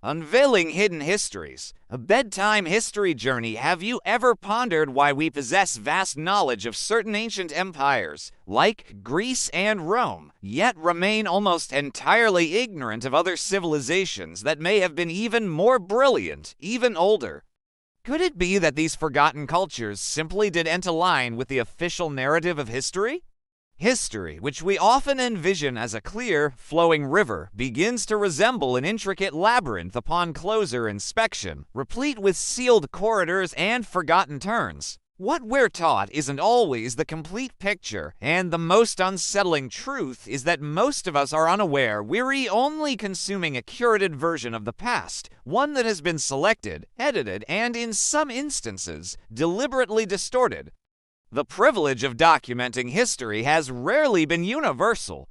Unveiling Hidden Histories, a bedtime history journey. Have you ever pondered why we possess vast knowledge of certain ancient empires, like Greece and Rome, yet remain almost entirely ignorant of other civilizations that may have been even more brilliant, even older? Could it be that these forgotten cultures simply didn't align with the official narrative of history? History, which we often envision as a clear, flowing river, begins to resemble an intricate labyrinth upon closer inspection, replete with sealed corridors and forgotten turns. What we're taught isn't always the complete picture, and the most unsettling truth is that most of us are unaware we're only consuming a curated version of the past, one that has been selected, edited, and in some instances, deliberately distorted. The privilege of documenting history has rarely been universal.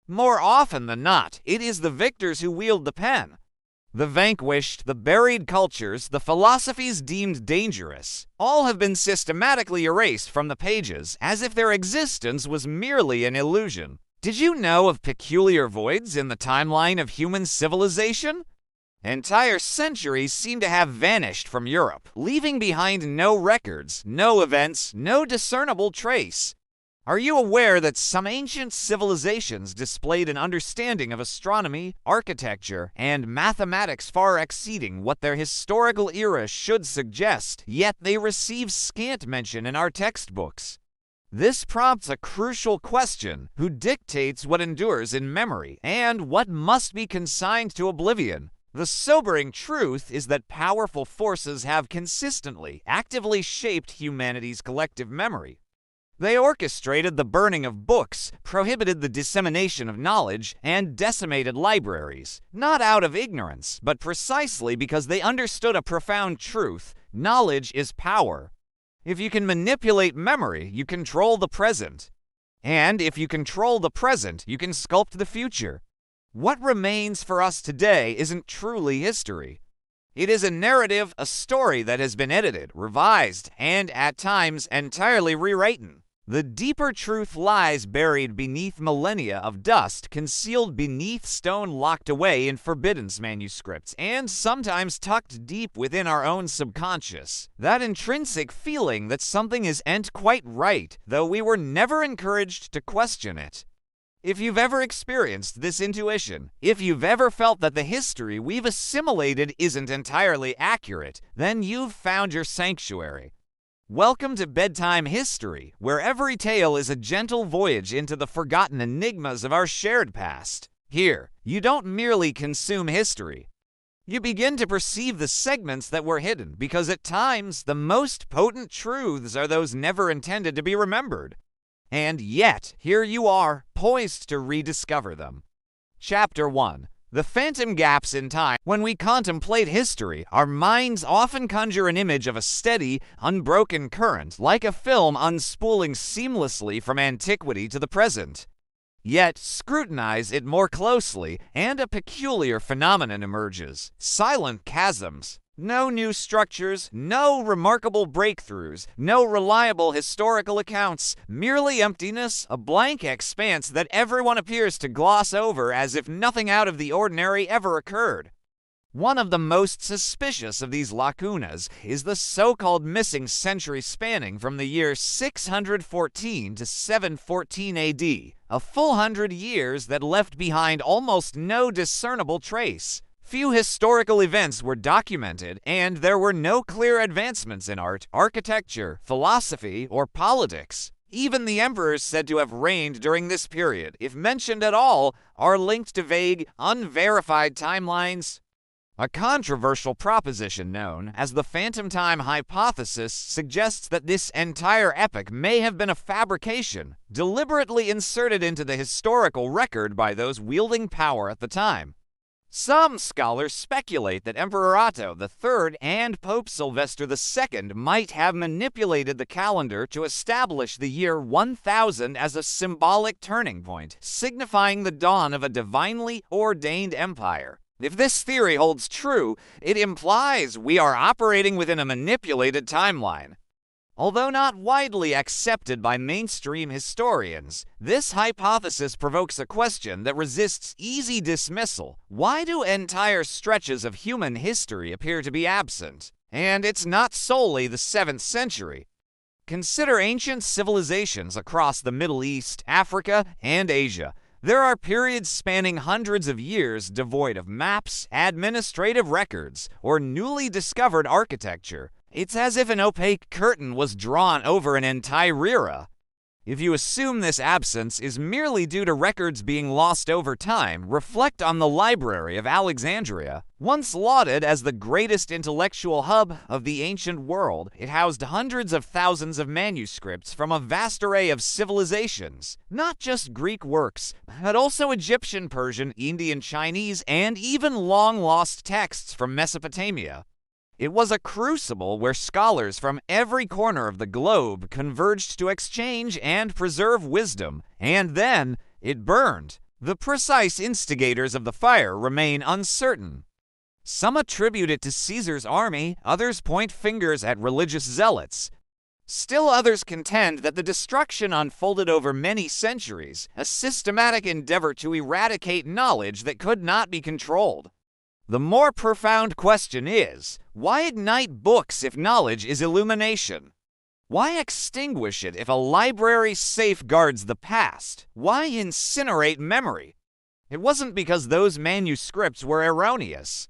More often than not, it is the victors who wield the pen. The vanquished, the buried cultures, the philosophies deemed dangerous, all have been systematically erased from the pages as if their existence was merely an illusion. Did you know of peculiar voids in the timeline of human civilization? Entire centuries seem to have vanished from Europe, leaving behind no records, no events, no discernible trace. Are you aware that some ancient civilizations displayed an understanding of astronomy, architecture, and mathematics far exceeding what their historical era should suggest, yet they receive scant mention in our textbooks? This prompts a crucial question: who dictates what endures in memory, and what must be consigned to oblivion? The sobering truth is that powerful forces have consistently, actively shaped humanity's collective memory. They orchestrated the burning of books, prohibited the dissemination of knowledge, and decimated libraries, not out of ignorance, but precisely because they understood a profound truth: knowledge is power. If you can manipulate memory, you control the present. And if you control the present, you can sculpt the future. What remains for us today isn't truly history. It is a narrative, a story that has been edited, revised, and at times entirely rewritten. The deeper truth lies buried beneath millennia of dust, concealed beneath stone locked away in forbidden manuscripts, and sometimes tucked deep within our own subconscious. That intrinsic feeling that something isn't quite right, though we were never encouraged to question it. If you've ever experienced this intuition, if you've ever felt that the history we've assimilated isn't entirely accurate, then you've found your sanctuary. Welcome to Bedtime History, where every tale is a gentle voyage into the forgotten enigmas of our shared past. Here, you don't merely consume history. You begin to perceive the segments that were hidden, because at times, the most potent truths are those never intended to be remembered. And yet, here you are, poised to rediscover them. Chapter 1. The Phantom Gaps in Time. When we contemplate history, our minds often conjure an image of a steady, unbroken current, like a film unspooling seamlessly from antiquity to the present. Yet, scrutinize it more closely, and a peculiar phenomenon emerges: silent chasms. No new structures, no remarkable breakthroughs, no reliable historical accounts, merely emptiness, a blank expanse that everyone appears to gloss over as if nothing out of the ordinary ever occurred. One of the most suspicious of these lacunas is the so-called missing century spanning from the year 614 to 714 AD, a full 100 years that left behind almost no discernible trace. Few historical events were documented, and there were no clear advancements in art, architecture, philosophy, or politics. Even the emperors said to have reigned during this period, if mentioned at all, are linked to vague, unverified timelines. A controversial proposition known as the phantom time hypothesis suggests that this entire epoch may have been a fabrication, deliberately inserted into the historical record by those wielding power at the time. Some scholars speculate that Emperor Otto III and Pope Sylvester II might have manipulated the calendar to establish the year 1000 as a symbolic turning point, signifying the dawn of a divinely ordained empire. If this theory holds true, it implies we are operating within a manipulated timeline. Although not widely accepted by mainstream historians, this hypothesis provokes a question that resists easy dismissal. Why do entire stretches of human history appear to be absent? And it's not solely the 7th century. Consider ancient civilizations across the Middle East, Africa, and Asia. There are periods spanning hundreds of years devoid of maps, administrative records, or newly discovered architecture. It's as if an opaque curtain was drawn over an entire era. If you assume this absence is merely due to records being lost over time, reflect on the Library of Alexandria. Once lauded as the greatest intellectual hub of the ancient world, it housed hundreds of thousands of manuscripts from a vast array of civilizations, not just Greek works, but also Egyptian, Persian, Indian, Chinese, and even long-lost texts from Mesopotamia. It was a crucible where scholars from every corner of the globe converged to exchange and preserve wisdom, and then it burned. The precise instigators of the fire remain uncertain. Some attribute it to Caesar's army, others point fingers at religious zealots. Still others contend that the destruction unfolded over many centuries, a systematic endeavor to eradicate knowledge that could not be controlled. The more profound question is, why ignite books if knowledge is illumination? Why extinguish it if a library safeguards the past? Why incinerate memory? It wasn't because those manuscripts were erroneous.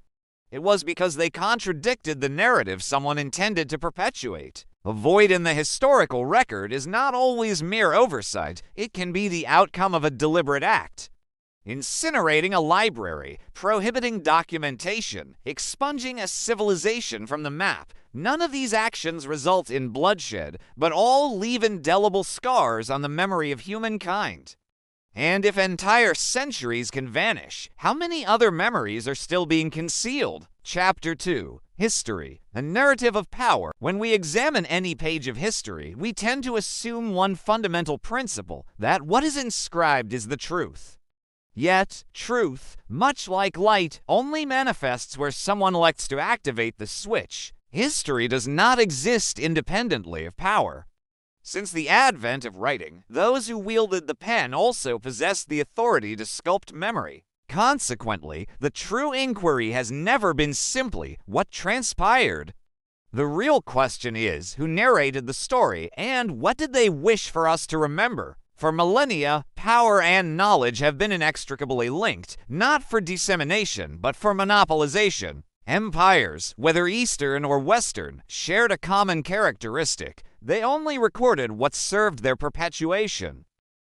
It was because they contradicted the narrative someone intended to perpetuate. A void in the historical record is not always mere oversight. It can be the outcome of a deliberate act. Incinerating a library, prohibiting documentation, expunging a civilization from the map. None of these actions result in bloodshed, but all leave indelible scars on the memory of humankind. And if entire centuries can vanish, how many other memories are still being concealed? Chapter 2. History, a narrative of power. When we examine any page of history, we tend to assume one fundamental principle, that what is inscribed is the truth. Yet, truth, much like light, only manifests where someone elects to activate the switch. History does not exist independently of power. Since the advent of writing, those who wielded the pen also possessed the authority to sculpt memory. Consequently, the true inquiry has never been simply what transpired. The real question is, who narrated the story, and what did they wish for us to remember? For millennia, power and knowledge have been inextricably linked, not for dissemination, but for monopolization. Empires, whether Eastern or Western, shared a common characteristic. They only recorded what served their perpetuation.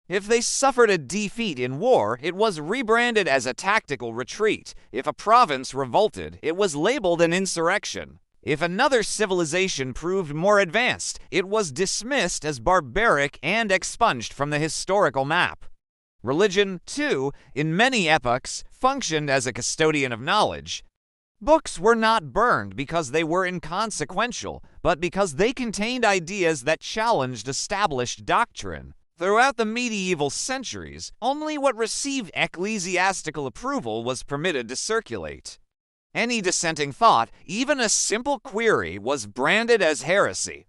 If they suffered a defeat in war, it was rebranded as a tactical retreat. If a province revolted, it was labeled an insurrection. If another civilization proved more advanced, it was dismissed as barbaric and expunged from the historical map. Religion, too, in many epochs, functioned as a custodian of knowledge. Books were not burned because they were inconsequential, but because they contained ideas that challenged established doctrine. Throughout the medieval centuries, only what received ecclesiastical approval was permitted to circulate. Any dissenting thought, even a simple query, was branded as heresy.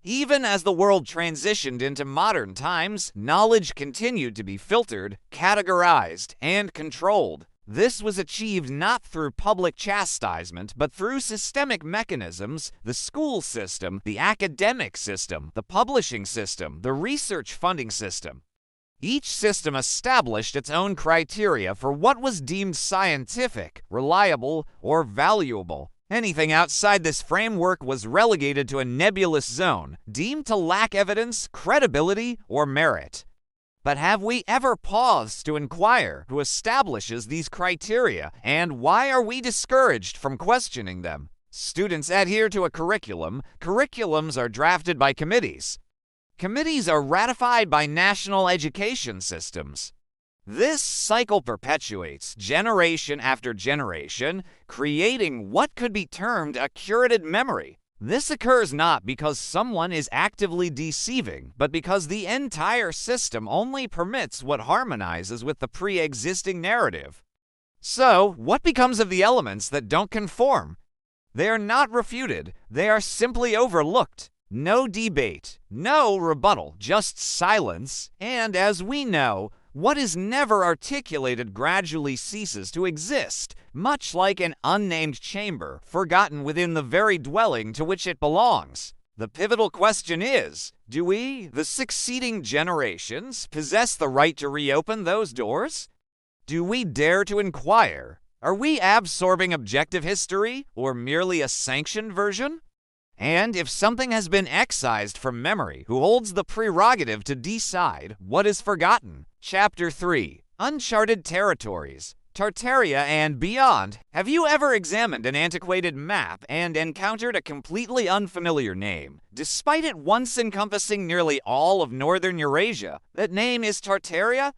Even as the world transitioned into modern times, knowledge continued to be filtered, categorized, and controlled. This was achieved not through public chastisement, but through systemic mechanisms: the school system, the academic system, the publishing system, the research funding system. Each system established its own criteria for what was deemed scientific, reliable, or valuable. Anything outside this framework was relegated to a nebulous zone, deemed to lack evidence, credibility, or merit. But have we ever paused to inquire who establishes these criteria, and why are we discouraged from questioning them? Students adhere to a curriculum. Curriculums are drafted by committees. Committees are ratified by national education systems. This cycle perpetuates generation after generation, creating what could be termed a curated memory. This occurs not because someone is actively deceiving, but because the entire system only permits what harmonizes with the pre-existing narrative. So, what becomes of the elements that don't conform? They are not refuted, they are simply overlooked. No debate, no rebuttal, just silence, and as we know, what is never articulated gradually ceases to exist, much like an unnamed chamber, forgotten within the very dwelling to which it belongs. The pivotal question is, do we, the succeeding generations, possess the right to reopen those doors? Do we dare to inquire? Are we absorbing objective history, or merely a sanctioned version? And if something has been excised from memory, who holds the prerogative to decide what is forgotten? Chapter 3. Uncharted Territories. Tartaria and beyond. Have you ever examined an antiquated map and encountered a completely unfamiliar name? Despite it once encompassing nearly all of northern Eurasia, that name is Tartaria?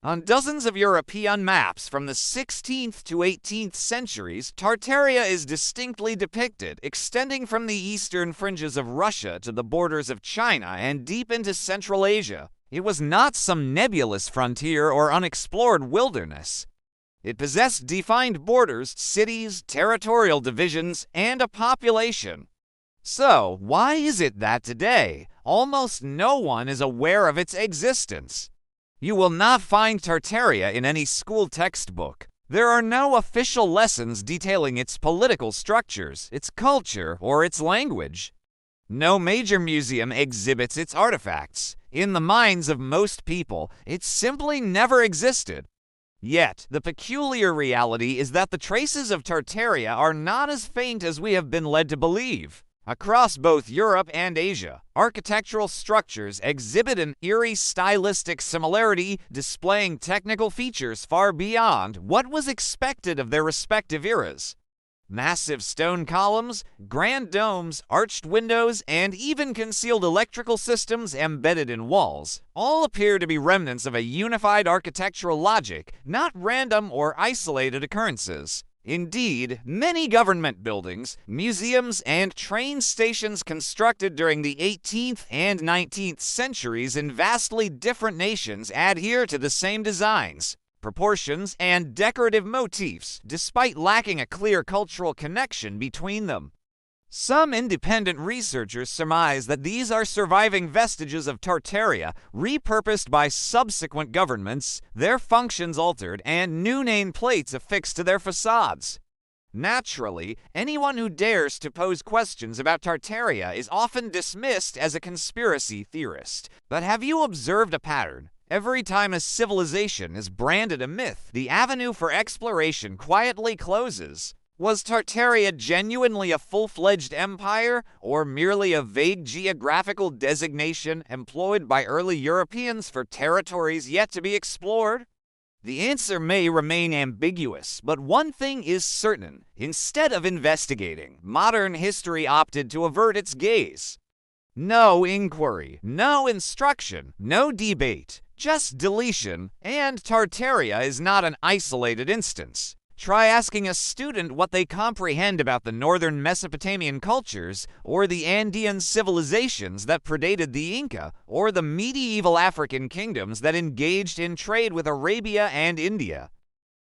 On dozens of European maps from the 16th to 18th centuries, Tartaria is distinctly depicted, extending from the eastern fringes of Russia to the borders of China and deep into Central Asia. It was not some nebulous frontier or unexplored wilderness. It possessed defined borders, cities, territorial divisions, and a population. So, why is it that today, almost no one is aware of its existence? You will not find Tartaria in any school textbook. There are no official lessons detailing its political structures, its culture, or its language. No major museum exhibits its artifacts. In the minds of most people, it simply never existed. Yet, the peculiar reality is that the traces of Tartaria are not as faint as we have been led to believe. Across both Europe and Asia, architectural structures exhibit an eerie stylistic similarity, displaying technical features far beyond what was expected of their respective eras. Massive stone columns, grand domes, arched windows, and even concealed electrical systems embedded in walls all appear to be remnants of a unified architectural logic, not random or isolated occurrences. Indeed, many government buildings, museums, and train stations constructed during the 18th and 19th centuries in vastly different nations adhere to the same designs, proportions, and decorative motifs, despite lacking a clear cultural connection between them. Some independent researchers surmise that these are surviving vestiges of Tartaria, repurposed by subsequent governments, their functions altered, and new nameplates affixed to their facades. Naturally, anyone who dares to pose questions about Tartaria is often dismissed as a conspiracy theorist. But have you observed a pattern? Every time a civilization is branded a myth, the avenue for exploration quietly closes. Was Tartaria genuinely a full-fledged empire, or merely a vague geographical designation employed by early Europeans for territories yet to be explored? The answer may remain ambiguous, but one thing is certain. Instead of investigating, modern history opted to avert its gaze. No inquiry, no instruction, no debate, just deletion, and Tartaria is not an isolated instance. Try asking a student what they comprehend about the northern Mesopotamian cultures, or the Andean civilizations that predated the Inca, or the medieval African kingdoms that engaged in trade with Arabia and India.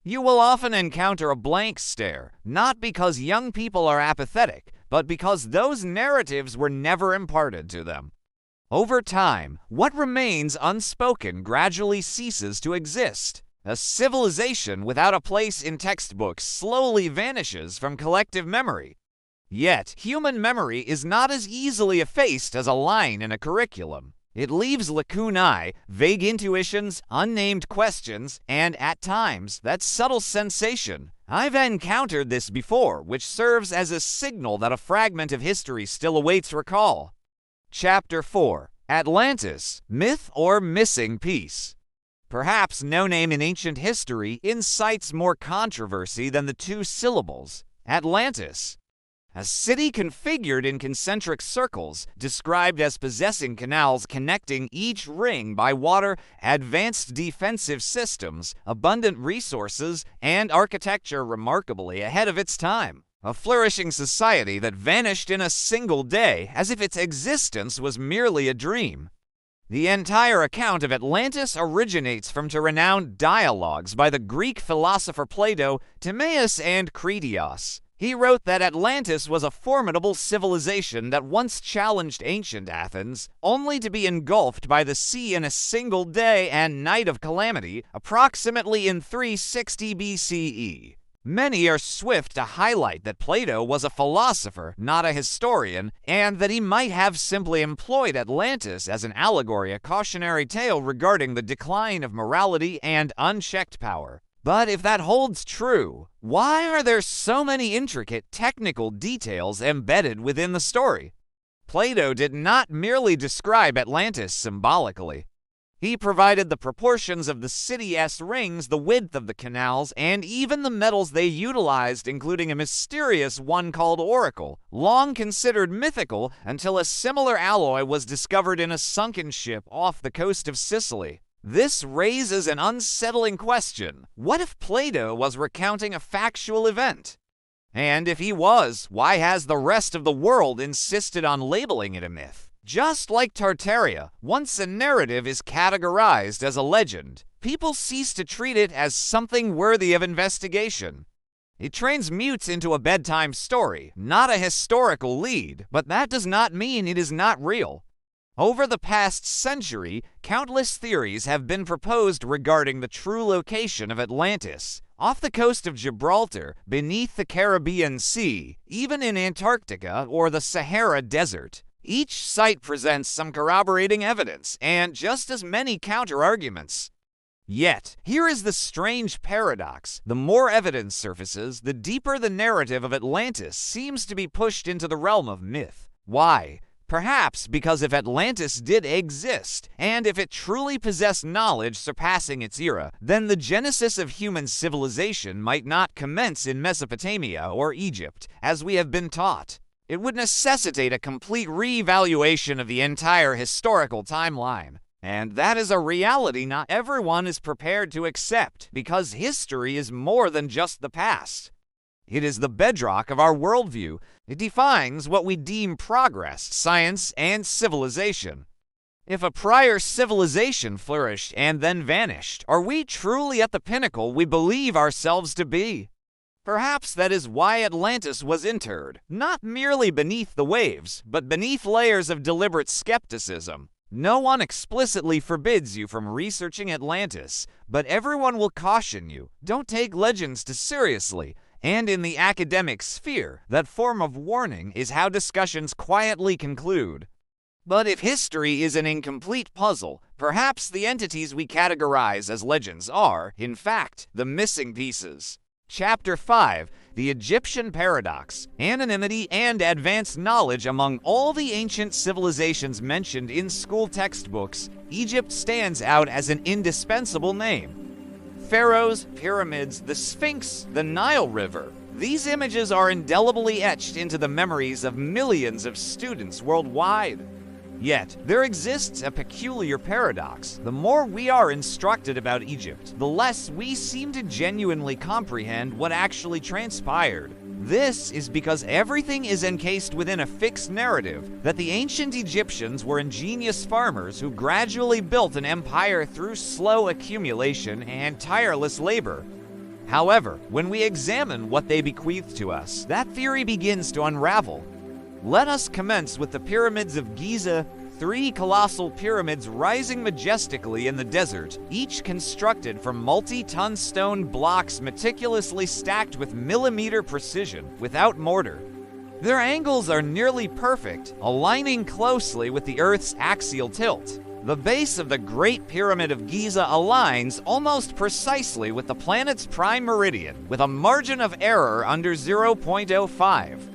You will often encounter a blank stare, not because young people are apathetic, but because those narratives were never imparted to them. Over time, what remains unspoken gradually ceases to exist. A civilization without a place in textbooks slowly vanishes from collective memory. Yet, human memory is not as easily effaced as a line in a curriculum. It leaves lacunae, vague intuitions, unnamed questions, and, at times, that subtle sensation. I've encountered this before, which serves as a signal that a fragment of history still awaits recall. Chapter 4. Atlantis, Myth or Missing Piece. Perhaps no name in ancient history incites more controversy than the two syllables, Atlantis. A city configured in concentric circles, described as possessing canals connecting each ring by water, advanced defensive systems, abundant resources, and architecture remarkably ahead of its time. A flourishing society that vanished in a single day, as if its existence was merely a dream. The entire account of Atlantis originates from two renowned dialogues by the Greek philosopher Plato, Timaeus and Critias. He wrote that Atlantis was a formidable civilization that once challenged ancient Athens, only to be engulfed by the sea in a single day and night of calamity, approximately in 360 BCE. Many are swift to highlight that Plato was a philosopher, not a historian, and that he might have simply employed Atlantis as an allegory, a cautionary tale regarding the decline of morality and unchecked power. But if that holds true, why are there so many intricate technical details embedded within the story? Plato did not merely describe Atlantis symbolically. He provided the proportions of the city's rings, the width of the canals, and even the metals they utilized, including a mysterious one called Oracle, long considered mythical until a similar alloy was discovered in a sunken ship off the coast of Sicily. This raises an unsettling question. What if Plato was recounting a factual event? And if he was, why has the rest of the world insisted on labeling it a myth? Just like Tartaria, once a narrative is categorized as a legend, people cease to treat it as something worthy of investigation. It transmutes into a bedtime story, not a historical lead, but that does not mean it is not real. Over the past century, countless theories have been proposed regarding the true location of Atlantis, off the coast of Gibraltar, beneath the Caribbean Sea, even in Antarctica or the Sahara Desert. Each site presents some corroborating evidence and just as many counter-arguments. Yet, here is the strange paradox. The more evidence surfaces, the deeper the narrative of Atlantis seems to be pushed into the realm of myth. Why? Perhaps because if Atlantis did exist, and if it truly possessed knowledge surpassing its era, then the genesis of human civilization might not commence in Mesopotamia or Egypt, as we have been taught. It would necessitate a complete re-evaluation of the entire historical timeline. And that is a reality not everyone is prepared to accept, because history is more than just the past. It is the bedrock of our worldview. It defines what we deem progress, science, and civilization. If a prior civilization flourished and then vanished, are we truly at the pinnacle we believe ourselves to be? Perhaps that is why Atlantis was interred, not merely beneath the waves, but beneath layers of deliberate skepticism. No one explicitly forbids you from researching Atlantis, but everyone will caution you, don't take legends too seriously. And in the academic sphere, that form of warning is how discussions quietly conclude. But if history is an incomplete puzzle, perhaps the entities we categorize as legends are, in fact, the missing pieces. Chapter 5, The Egyptian Paradox, Anonymity and Advanced Knowledge. Among all the ancient civilizations mentioned in school textbooks, Egypt stands out as an indispensable name. Pharaohs, pyramids, the Sphinx, the Nile River. These images are indelibly etched into the memories of millions of students worldwide. Yet, there exists a peculiar paradox. The more we are instructed about Egypt, the less we seem to genuinely comprehend what actually transpired. This is because everything is encased within a fixed narrative that the ancient Egyptians were ingenious farmers who gradually built an empire through slow accumulation and tireless labor. However, when we examine what they bequeathed to us, that theory begins to unravel. Let us commence with the pyramids of Giza. 3 colossal pyramids rising majestically in the desert, each constructed from multi-ton stone blocks meticulously stacked with millimeter precision, without mortar. Their angles are nearly perfect, aligning closely with the Earth's axial tilt. The base of the Great Pyramid of Giza aligns almost precisely with the planet's prime meridian, with a margin of error under 0.05.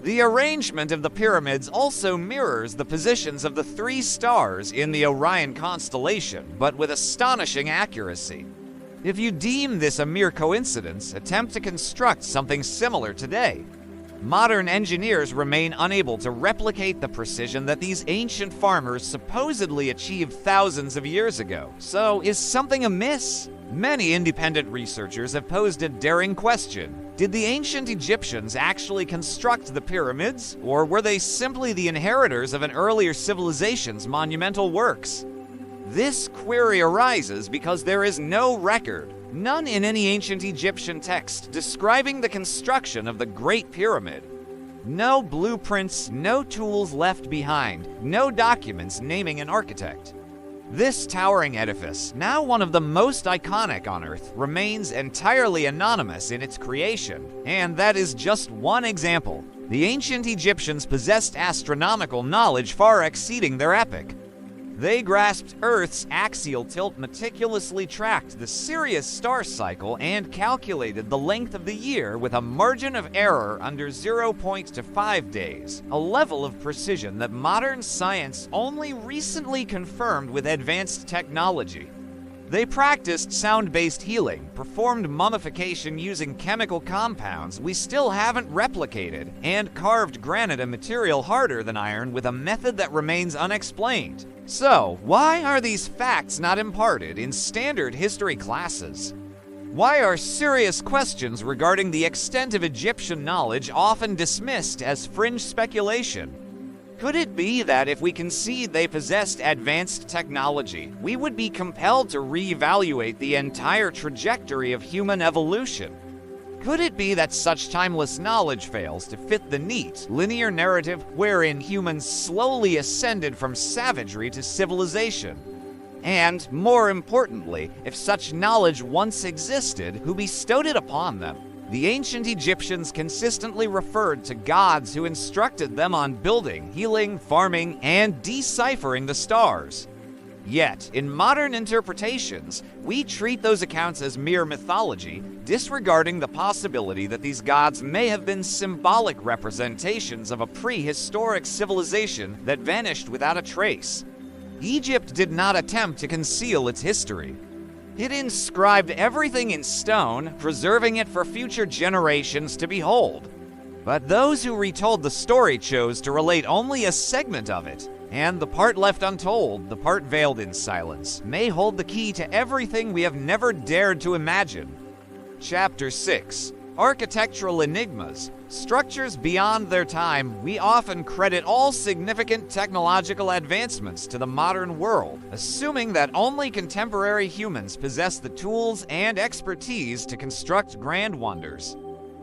The arrangement of the pyramids also mirrors the positions of the 3 stars in the Orion constellation, but with astonishing accuracy. If you deem this a mere coincidence, attempt to construct something similar today. Modern engineers remain unable to replicate the precision that these ancient farmers supposedly achieved thousands of years ago. So, is something amiss? Many independent researchers have posed a daring question. Did the ancient Egyptians actually construct the pyramids, or were they simply the inheritors of an earlier civilization's monumental works? This query arises because there is no record, None in any ancient Egyptian text describing the construction of the Great Pyramid. No blueprints, no tools left behind, no documents naming an architect. This towering edifice, now one of the most iconic on Earth, remains entirely anonymous in its creation, and that is just one example. The ancient Egyptians possessed astronomical knowledge far exceeding their epoch. They grasped Earth's axial tilt, meticulously tracked the Sirius star cycle, and calculated the length of the year with a margin of error under 0.5 days, a level of precision that modern science only recently confirmed with advanced technology. They practiced sound-based healing, performed mummification using chemical compounds we still haven't replicated, and carved granite, a material harder than iron, with a method that remains unexplained. So, why are these facts not imparted in standard history classes? Why are serious questions regarding the extent of Egyptian knowledge often dismissed as fringe speculation? Could it be that if we concede they possessed advanced technology, we would be compelled to reevaluate the entire trajectory of human evolution? Could it be that such timeless knowledge fails to fit the neat, linear narrative wherein humans slowly ascended from savagery to civilization? And, more importantly, if such knowledge once existed, who bestowed it upon them? The ancient Egyptians consistently referred to gods who instructed them on building, healing, farming, and deciphering the stars. Yet, in modern interpretations, we treat those accounts as mere mythology, disregarding the possibility that these gods may have been symbolic representations of a prehistoric civilization that vanished without a trace. Egypt did not attempt to conceal its history. It inscribed everything in stone, preserving it for future generations to behold. But those who retold the story chose to relate only a segment of it, and the part left untold, the part veiled in silence, may hold the key to everything we have never dared to imagine. Chapter 6. Architectural Enigmas. Structures beyond their time. We often credit all significant technological advancements to the modern world, assuming that only contemporary humans possess the tools and expertise to construct grand wonders.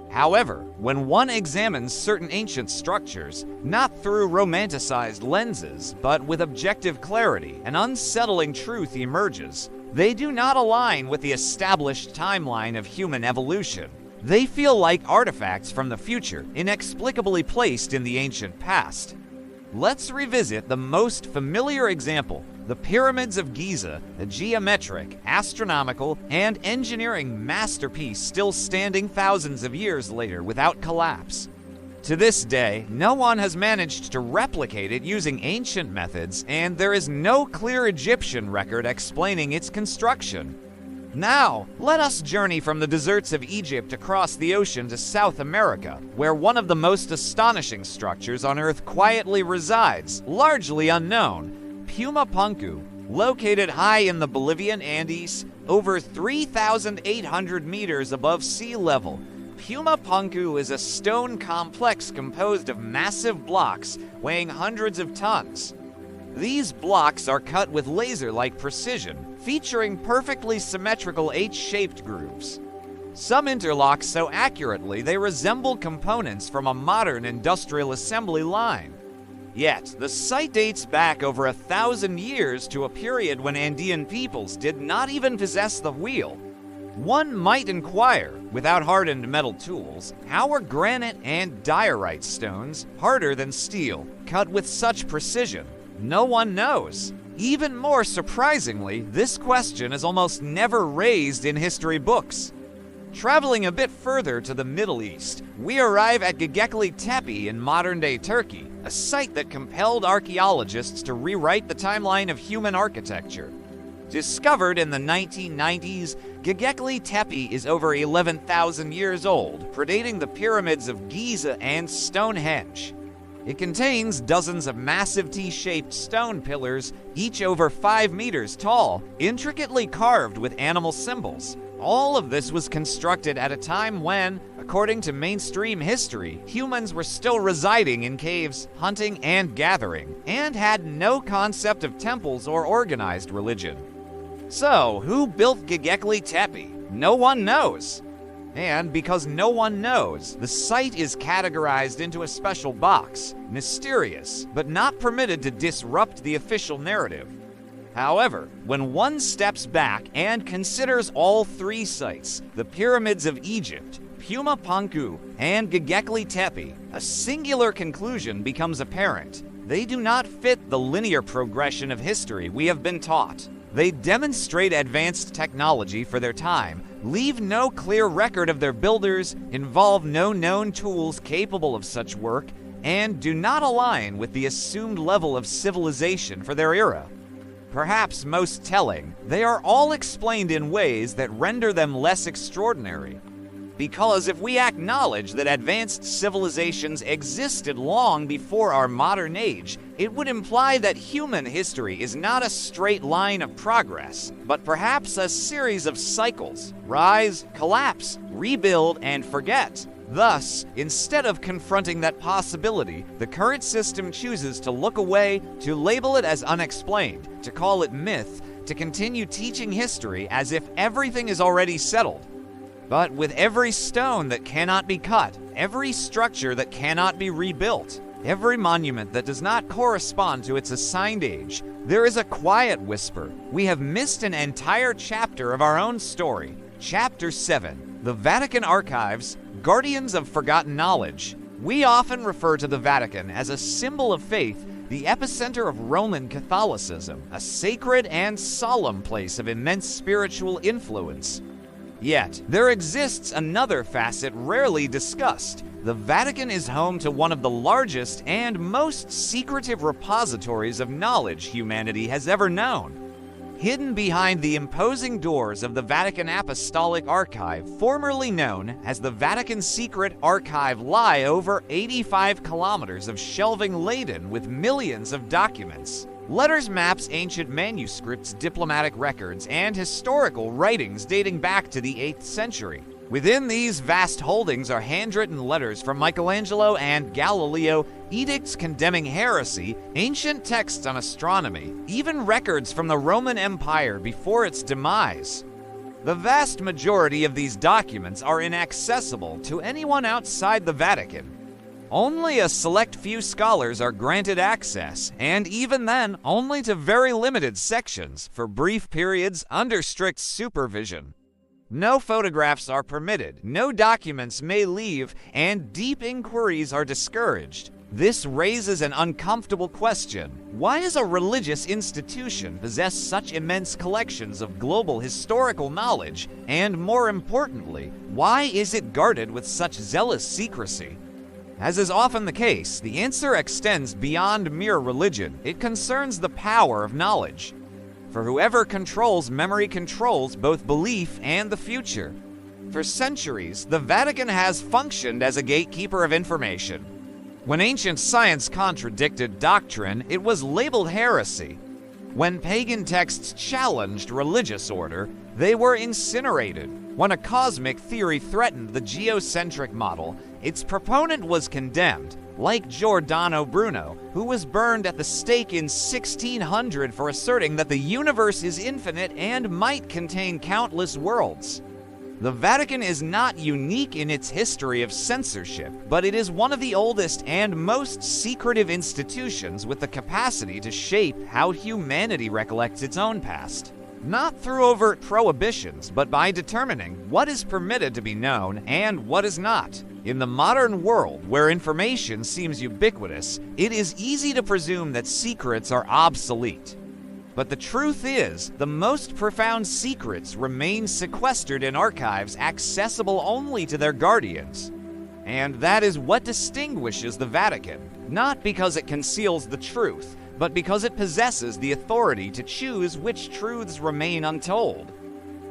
However, when one examines certain ancient structures, not through romanticized lenses, but with objective clarity, an unsettling truth emerges. They do not align with the established timeline of human evolution. They feel like artifacts from the future, inexplicably placed in the ancient past. Let's revisit the most familiar example, the Pyramids of Giza, a geometric, astronomical, and engineering masterpiece still standing thousands of years later without collapse. To this day, no one has managed to replicate it using ancient methods, and there is no clear Egyptian record explaining its construction. Now, let us journey from the deserts of Egypt across the ocean to South America, where one of the most astonishing structures on Earth quietly resides, largely unknown. Puma Punku, located high in the Bolivian Andes, over 3,800 meters above sea level. Puma Punku is a stone complex composed of massive blocks weighing hundreds of tons. These blocks are cut with laser-like precision, featuring perfectly symmetrical H-shaped grooves. Some interlock so accurately they resemble components from a modern industrial assembly line. Yet, the site dates back over 1,000 years to a period when Andean peoples did not even possess the wheel. One might inquire, without hardened metal tools, how are granite and diorite stones, harder than steel, cut with such precision? No one knows. Even more surprisingly, this question is almost never raised in history books. Traveling a bit further to the Middle East, we arrive at Göbekli Tepe in modern-day Turkey, a site that compelled archaeologists to rewrite the timeline of human architecture. Discovered in the 1990s, Göbekli Tepe is over 11,000 years old, predating the pyramids of Giza and Stonehenge. It contains dozens of massive T-shaped stone pillars, each over 5 meters tall, intricately carved with animal symbols. All of this was constructed at a time when, according to mainstream history, humans were still residing in caves, hunting and gathering, and had no concept of temples or organized religion. So, who built Göbekli Tepe? No one knows. And because no one knows, the site is categorized into a special box, mysterious, but not permitted to disrupt the official narrative. However, when one steps back and considers all three sites, the pyramids of Egypt, Puma, Punku, and Göbekli Tepe, a singular conclusion becomes apparent. They do not fit the linear progression of history we have been taught. They demonstrate advanced technology for their time, leave no clear record of their builders, involve no known tools capable of such work, and do not align with the assumed level of civilization for their era. Perhaps most telling, they are all explained in ways that render them less extraordinary. Because if we acknowledge that advanced civilizations existed long before our modern age, it would imply that human history is not a straight line of progress, but perhaps a series of cycles: rise, collapse, rebuild, and forget. Thus, instead of confronting that possibility, the current system chooses to look away, to label it as unexplained, to call it myth, to continue teaching history as if everything is already settled. But with every stone that cannot be cut, every structure that cannot be rebuilt, every monument that does not correspond to its assigned age, there is a quiet whisper. We have missed an entire chapter of our own story. Chapter 7, The Vatican Archives, Guardians of Forgotten Knowledge. We often refer to the Vatican as a symbol of faith, the epicenter of Roman Catholicism, a sacred and solemn place of immense spiritual influence. Yet, there exists another facet rarely discussed. The Vatican is home to one of the largest and most secretive repositories of knowledge humanity has ever known. Hidden behind the imposing doors of the Vatican Apostolic Archive, formerly known as the Vatican Secret Archive, lie over 85 kilometers of shelving laden with millions of documents. Letters, maps, ancient manuscripts, diplomatic records, and historical writings dating back to the 8th century. Within these vast holdings are handwritten letters from Michelangelo and Galileo, edicts condemning heresy, ancient texts on astronomy, even records from the Roman Empire before its demise. The vast majority of these documents are inaccessible to anyone outside the Vatican. Only a select few scholars are granted access, and even then, only to very limited sections, for brief periods under strict supervision. No photographs are permitted, no documents may leave, and deep inquiries are discouraged. This raises an uncomfortable question. Why does a religious institution possess such immense collections of global historical knowledge? And more importantly, why is it guarded with such zealous secrecy? As is often the case, the answer extends beyond mere religion. It concerns the power of knowledge. For whoever controls memory controls both belief and the future. For centuries, the Vatican has functioned as a gatekeeper of information. When ancient science contradicted doctrine, it was labeled heresy. When pagan texts challenged religious order, they were incinerated. When a cosmic theory threatened the geocentric model, its proponent was condemned, like Giordano Bruno, who was burned at the stake in 1600 for asserting that the universe is infinite and might contain countless worlds. The Vatican is not unique in its history of censorship, but it is one of the oldest and most secretive institutions with the capacity to shape how humanity recollects its own past. Not through overt prohibitions, but by determining what is permitted to be known and what is not. In the modern world, where information seems ubiquitous, it is easy to presume that secrets are obsolete. But the truth is, the most profound secrets remain sequestered in archives accessible only to their guardians. And that is what distinguishes the Vatican, not because it conceals the truth, but because it possesses the authority to choose which truths remain untold.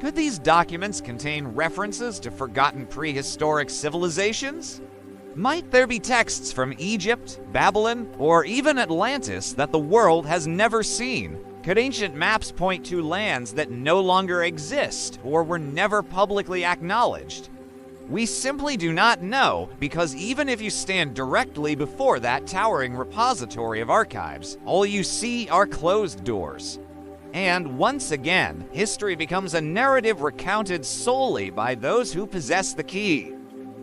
Could these documents contain references to forgotten prehistoric civilizations? Might there be texts from Egypt, Babylon, or even Atlantis that the world has never seen? Could ancient maps point to lands that no longer exist or were never publicly acknowledged? We simply do not know, because even if you stand directly before that towering repository of archives, all you see are closed doors. And once again, history becomes a narrative recounted solely by those who possess the key.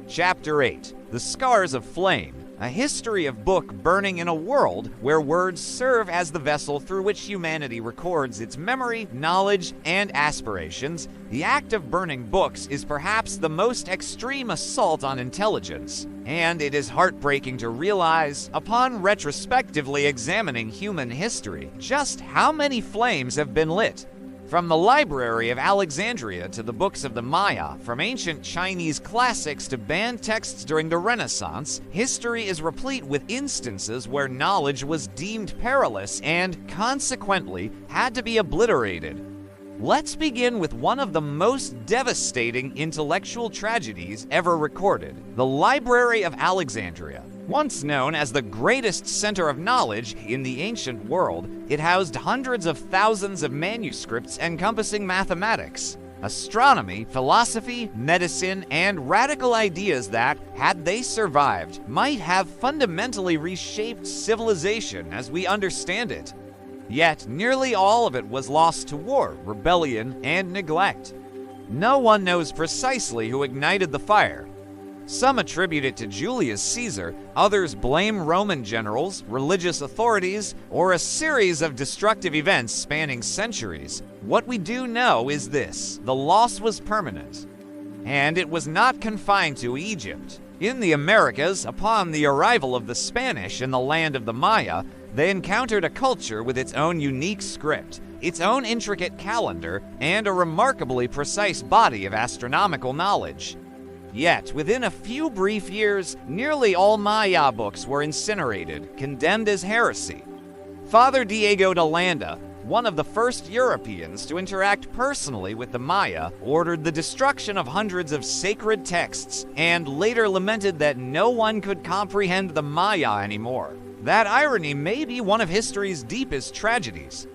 Chapter 8: The Scars of Flame. A history of book burning in a world where words serve as the vessel through which humanity records its memory, knowledge, and aspirations. The act of burning books is perhaps the most extreme assault on intelligence, and it is heartbreaking to realize, upon retrospectively examining human history, just how many flames have been lit. From the Library of Alexandria to the books of the Maya, from ancient Chinese classics to banned texts during the Renaissance, history is replete with instances where knowledge was deemed perilous and, consequently, had to be obliterated. Let's begin with one of the most devastating intellectual tragedies ever recorded: the Library of Alexandria. Once known as the greatest center of knowledge in the ancient world, it housed hundreds of thousands of manuscripts encompassing mathematics, astronomy, philosophy, medicine, and radical ideas that, had they survived, might have fundamentally reshaped civilization as we understand it. Yet, nearly all of it was lost to war, rebellion, and neglect. No one knows precisely who ignited the fire. Some attribute it to Julius Caesar, others blame Roman generals, religious authorities, or a series of destructive events spanning centuries. What we do know is this: the loss was permanent. And it was not confined to Egypt. In the Americas, upon the arrival of the Spanish in the land of the Maya, they encountered a culture with its own unique script, its own intricate calendar, and a remarkably precise body of astronomical knowledge. Yet, within a few brief years, nearly all Maya books were incinerated, condemned as heresy. Father Diego de Landa, one of the first Europeans to interact personally with the Maya, ordered the destruction of hundreds of sacred texts, and later lamented that no one could comprehend the Maya anymore. That irony may be one of history's deepest tragedies.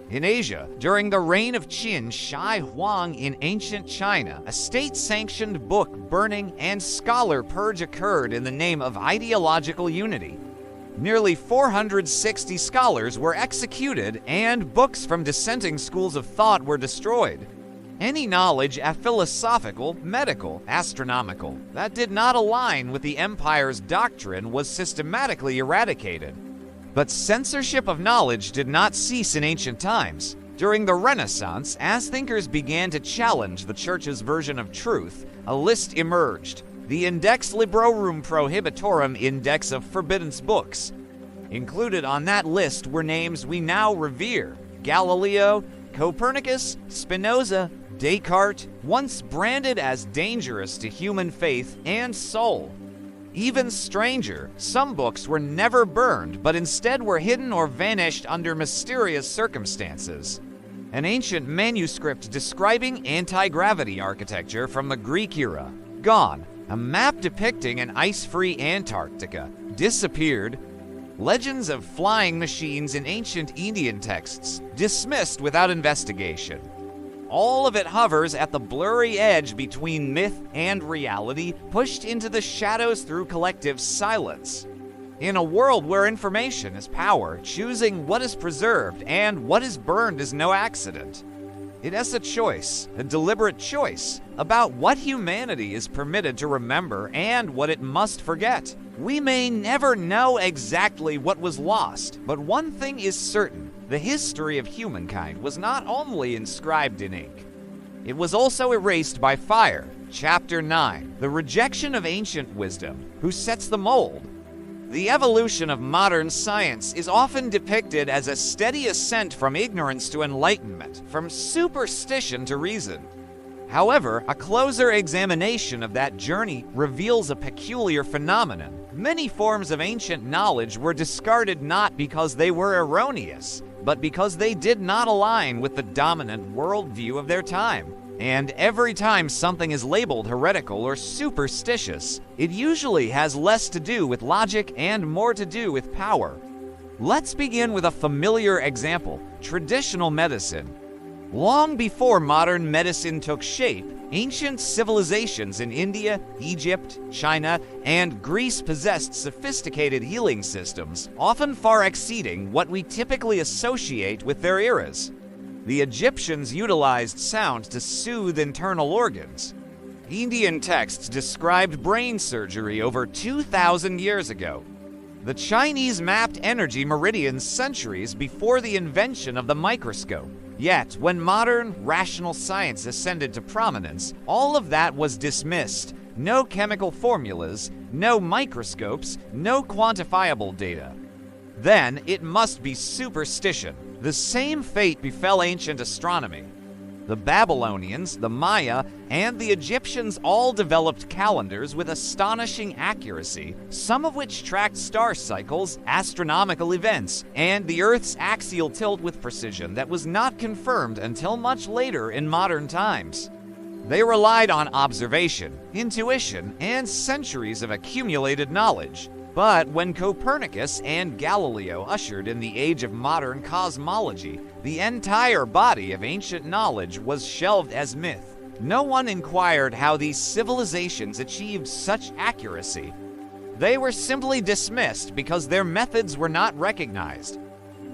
In Asia, during the reign of Qin Shi Huang in ancient China, a state-sanctioned book burning and scholar purge occurred in the name of ideological unity. Nearly 460 scholars were executed, and books from dissenting schools of thought were destroyed. Any knowledge, philosophical, medical, astronomical, that did not align with the empire's doctrine was systematically eradicated. But censorship of knowledge did not cease in ancient times. During the Renaissance, as thinkers began to challenge the Church's version of truth, a list emerged: the Index Librorum Prohibitorum, Index of Forbidden Books. Included on that list were names we now revere: Galileo, Copernicus, Spinoza, Descartes, once branded as dangerous to human faith and soul. Even stranger, some books were never burned, but instead were hidden or vanished under mysterious circumstances. An ancient manuscript describing anti-gravity architecture from the Greek era, gone. A map depicting an ice-free Antarctica, disappeared. Legends of flying machines in ancient Indian texts, dismissed without investigation. All of it hovers at the blurry edge between myth and reality, pushed into the shadows through collective silence. In a world where information is power, choosing what is preserved and what is burned is no accident. It is a choice, a deliberate choice, about what humanity is permitted to remember and what it must forget. We may never know exactly what was lost, but one thing is certain: the history of humankind was not only inscribed in ink, it was also erased by fire. Chapter 9: The Rejection of Ancient Wisdom. Who sets the mold? The evolution of modern science is often depicted as a steady ascent from ignorance to enlightenment, from superstition to reason. However, a closer examination of that journey reveals a peculiar phenomenon. Many forms of ancient knowledge were discarded not because they were erroneous, but because they did not align with the dominant worldview of their time. And every time something is labeled heretical or superstitious, it usually has less to do with logic and more to do with power. Let's begin with a familiar example: traditional medicine. Long before modern medicine took shape, ancient civilizations in India, Egypt, China, and Greece possessed sophisticated healing systems, often far exceeding what we typically associate with their eras. The Egyptians utilized sound to soothe internal organs. Indian texts described brain surgery over 2,000 years ago. The Chinese mapped energy meridians centuries before the invention of the microscope. Yet, when modern, rational science ascended to prominence, all of that was dismissed. No chemical formulas, no microscopes, no quantifiable data. Then, it must be superstition. The same fate befell ancient astronomy. The Babylonians, the Maya, and the Egyptians all developed calendars with astonishing accuracy, some of which tracked star cycles, astronomical events, and the Earth's axial tilt with precision that was not confirmed until much later in modern times. They relied on observation, intuition, and centuries of accumulated knowledge. But when Copernicus and Galileo ushered in the age of modern cosmology, the entire body of ancient knowledge was shelved as myth. No one inquired how these civilizations achieved such accuracy. They were simply dismissed because their methods were not recognized.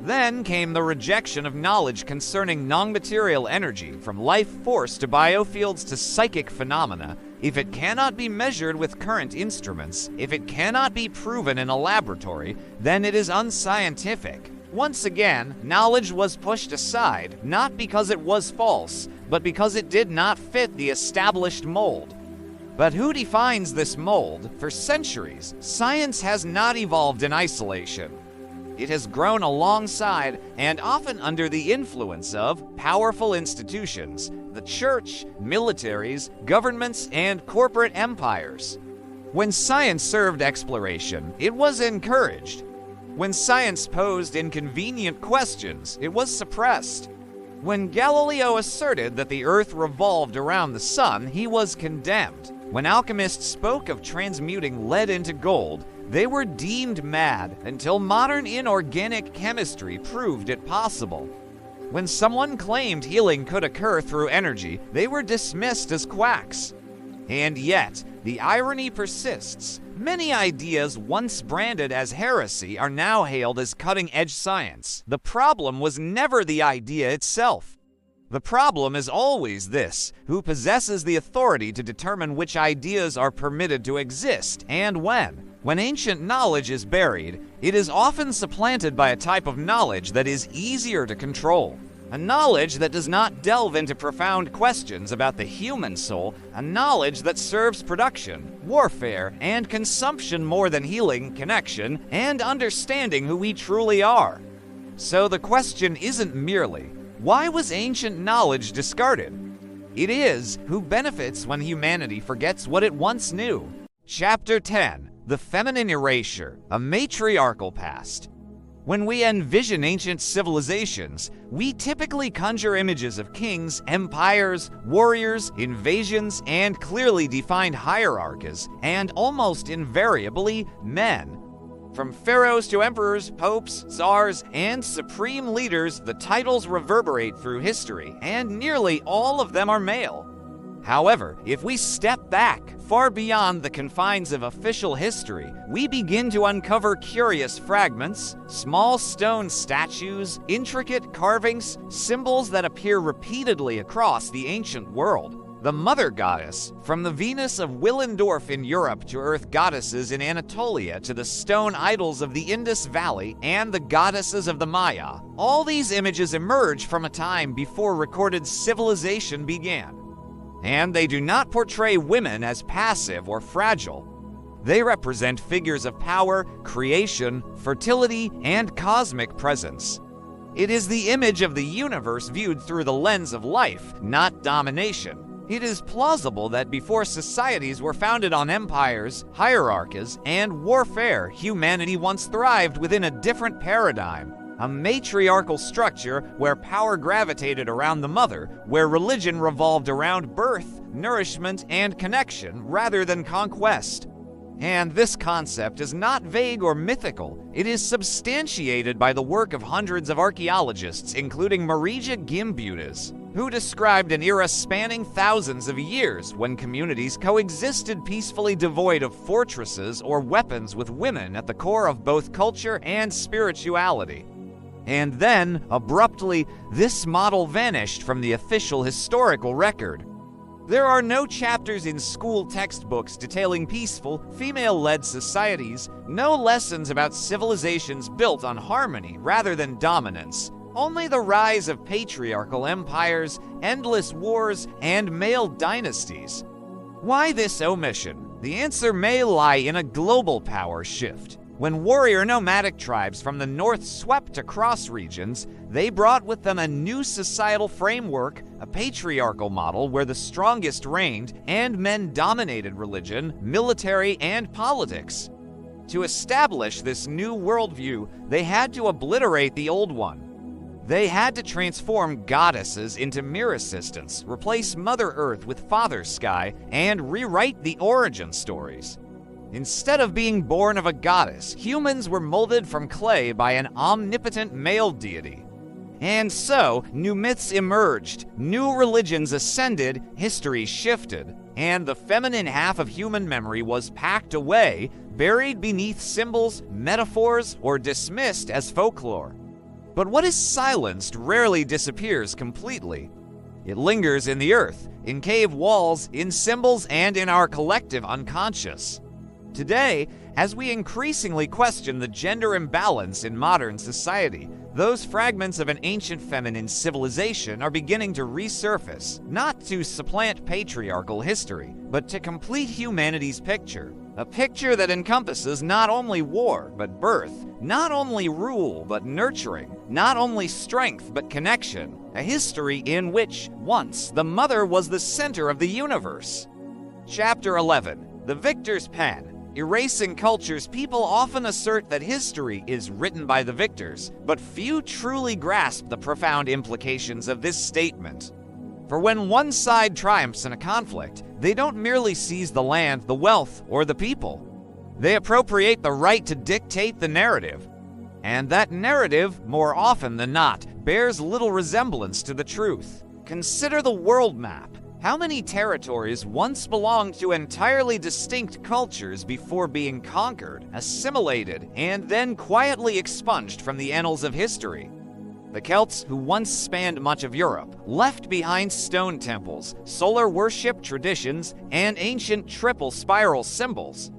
Then came the rejection of knowledge concerning non-material energy, from life force to biofields to psychic phenomena. If it cannot be measured with current instruments, if it cannot be proven in a laboratory, then it is unscientific. Once again, knowledge was pushed aside, not because it was false, but because it did not fit the established mold. But who defines this mold? For centuries, science has not evolved in isolation. It has grown alongside and often under the influence of powerful institutions, the church, militaries, governments, and corporate empires. When science served exploration, it was encouraged. When science posed inconvenient questions, it was suppressed. When Galileo asserted that the Earth revolved around the sun, he was condemned. When alchemists spoke of transmuting lead into gold, they were deemed mad until modern inorganic chemistry proved it possible. When someone claimed healing could occur through energy, they were dismissed as quacks. And yet, the irony persists. Many ideas once branded as heresy are now hailed as cutting-edge science. The problem was never the idea itself. The problem is always this: who possesses the authority to determine which ideas are permitted to exist and when? When ancient knowledge is buried, it is often supplanted by a type of knowledge that is easier to control. A knowledge that does not delve into profound questions about the human soul, a knowledge that serves production, warfare, and consumption more than healing, connection, and understanding who we truly are. So the question isn't merely, why was ancient knowledge discarded? It is, who benefits when humanity forgets what it once knew? Chapter 10. The Feminine Erasure, a Matriarchal Past. When we envision ancient civilizations, we typically conjure images of kings, empires, warriors, invasions, and clearly defined hierarchies, and almost invariably men. From pharaohs to emperors, popes, czars, and supreme leaders, the titles reverberate through history, and nearly all of them are male. However, if we step back, far beyond the confines of official history, we begin to uncover curious fragments, small stone statues, intricate carvings, symbols that appear repeatedly across the ancient world. The Mother Goddess, from the Venus of Willendorf in Europe to earth goddesses in Anatolia to the stone idols of the Indus Valley and the goddesses of the Maya, all these images emerge from a time before recorded civilization began. And they do not portray women as passive or fragile. They represent figures of power, creation, fertility, and cosmic presence. It is the image of the universe viewed through the lens of life, not domination. It is plausible that before societies were founded on empires, hierarchies, and warfare, humanity once thrived within a different paradigm. A matriarchal structure where power gravitated around the mother, where religion revolved around birth, nourishment, and connection rather than conquest. And this concept is not vague or mythical. It is substantiated by the work of hundreds of archaeologists, including Marija Gimbutas, who described an era spanning thousands of years when communities coexisted peacefully devoid of fortresses or weapons, with women at the core of both culture and spirituality. And then, abruptly, this model vanished from the official historical record. There are no chapters in school textbooks detailing peaceful, female-led societies, no lessons about civilizations built on harmony rather than dominance, only the rise of patriarchal empires, endless wars, and male dynasties. Why this omission? The answer may lie in a global power shift. When warrior nomadic tribes from the north swept across regions, they brought with them a new societal framework, a patriarchal model where the strongest reigned and men dominated religion, military, and politics. To establish this new worldview, they had to obliterate the old one. They had to transform goddesses into mere assistants, replace Mother Earth with Father Sky, and rewrite the origin stories. Instead of being born of a goddess, humans were molded from clay by an omnipotent male deity. And so, new myths emerged, new religions ascended, history shifted, and the feminine half of human memory was packed away, buried beneath symbols, metaphors, or dismissed as folklore. But what is silenced rarely disappears completely. It lingers in the earth, in cave walls, in symbols, and in our collective unconscious. Today, as we increasingly question the gender imbalance in modern society, those fragments of an ancient feminine civilization are beginning to resurface, not to supplant patriarchal history, but to complete humanity's picture. A picture that encompasses not only war, but birth, not only rule, but nurturing, not only strength, but connection. A history in which, once, the mother was the center of the universe. Chapter 11. The Victor's Pen. Erasing cultures, people often assert that history is written by the victors, but few truly grasp the profound implications of this statement. For when one side triumphs in a conflict, they don't merely seize the land, the wealth, or the people. They appropriate the right to dictate the narrative. And that narrative, more often than not, bears little resemblance to the truth. Consider the world map. How many territories once belonged to entirely distinct cultures before being conquered, assimilated, and then quietly expunged from the annals of history? The Celts, who once spanned much of Europe, left behind stone temples, solar worship traditions, and ancient triple spiral symbols.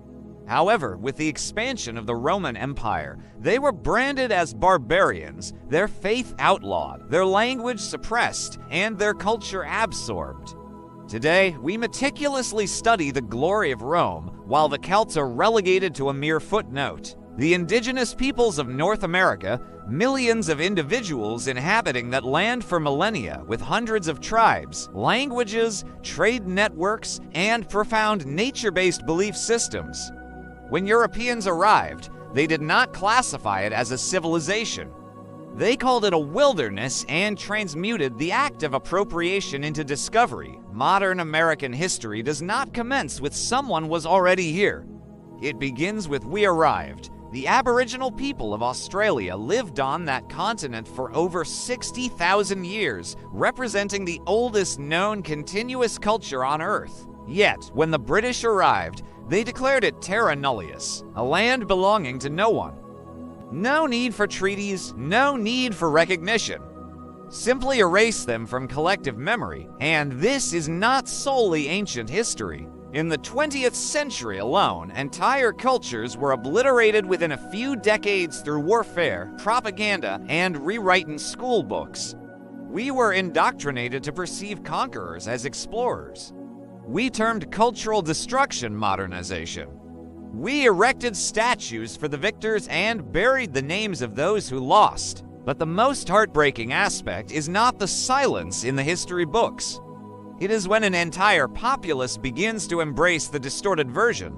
However, with the expansion of the Roman Empire, they were branded as barbarians, their faith outlawed, their language suppressed, and their culture absorbed. Today, we meticulously study the glory of Rome, while the Celts are relegated to a mere footnote. The indigenous peoples of North America, millions of individuals inhabiting that land for millennia with hundreds of tribes, languages, trade networks, and profound nature-based belief systems. When Europeans arrived, they did not classify it as a civilization. They called it a wilderness and transmuted the act of appropriation into discovery. Modern American history does not commence with someone was already here. It begins with we arrived. The Aboriginal people of Australia lived on that continent for over 60,000 years, representing the oldest known continuous culture on Earth. Yet, when the British arrived, they declared it terra nullius, a land belonging to no one. No need for treaties, no need for recognition. Simply erase them from collective memory, and this is not solely ancient history. In the 20th century alone, entire cultures were obliterated within a few decades through warfare, propaganda, and rewriting school books. We were indoctrinated to perceive conquerors as explorers. We termed cultural destruction modernization. We erected statues for the victors and buried the names of those who lost. But the most heartbreaking aspect is not the silence in the history books. It is when an entire populace begins to embrace the distorted version.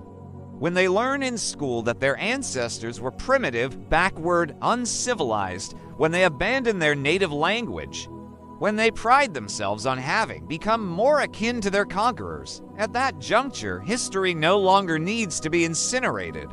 When they learn in school that their ancestors were primitive, backward, uncivilized, when they abandon their native language, when they pride themselves on having become more akin to their conquerors, at that juncture, history no longer needs to be incinerated.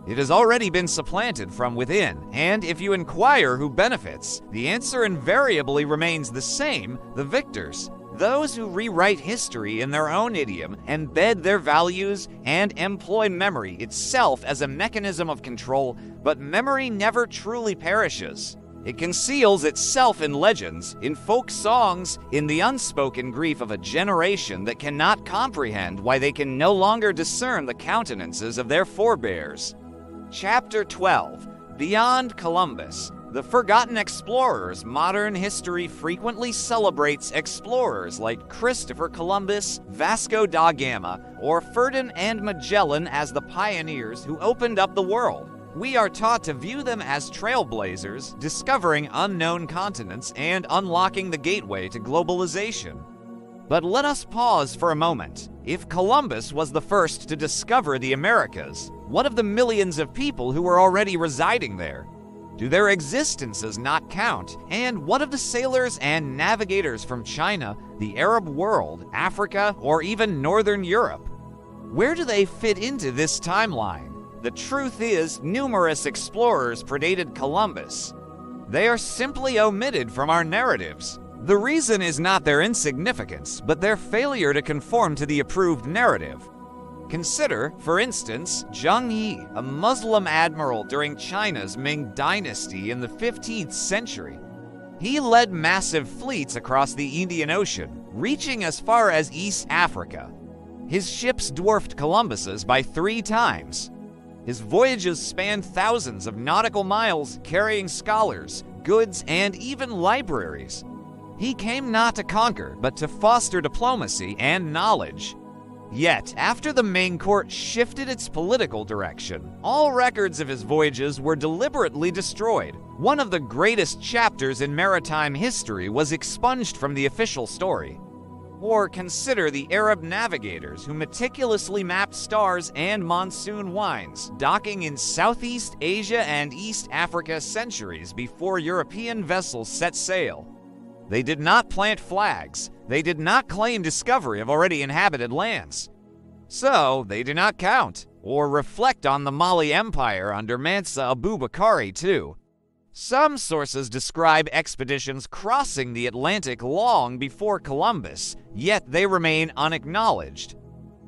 It has already been supplanted from within, and if you inquire who benefits, the answer invariably remains the same: the victors. Those who rewrite history in their own idiom, embed their values, and employ memory itself as a mechanism of control, but memory never truly perishes. It conceals itself in legends, in folk songs, in the unspoken grief of a generation that cannot comprehend why they can no longer discern the countenances of their forebears. Chapter 12. Beyond Columbus. The Forgotten Explorers. Modern history frequently celebrates explorers like Christopher Columbus, Vasco da Gama, or Ferdinand and Magellan as the pioneers who opened up the world. We are taught to view them as trailblazers, discovering unknown continents and unlocking the gateway to globalization. But let us pause for a moment. If Columbus was the first to discover the Americas, what of the millions of people who were already residing there? Do their existences not count? And what of the sailors and navigators from China, the Arab world, Africa, or even Northern Europe? Where do they fit into this timeline? The truth is, numerous explorers predated Columbus. They are simply omitted from our narratives. The reason is not their insignificance, but their failure to conform to the approved narrative. Consider, for instance, Zheng Yi, a Muslim admiral during China's Ming Dynasty in the 15th century. He led massive fleets across the Indian Ocean, reaching as far as East Africa. His ships dwarfed Columbus's by 3 times. His voyages spanned thousands of nautical miles, carrying scholars, goods, and even libraries. He came not to conquer, but to foster diplomacy and knowledge. Yet, after the Ming court shifted its political direction, all records of his voyages were deliberately destroyed. One of the greatest chapters in maritime history was expunged from the official story. Or consider the Arab navigators who meticulously mapped stars and monsoon winds, docking in Southeast Asia and East Africa centuries before European vessels set sail. They did not plant flags. They did not claim discovery of already inhabited lands. So, they do not count, or reflect on the Mali Empire under Mansa Abubakari too. Some sources describe expeditions crossing the Atlantic long before Columbus, yet they remain unacknowledged.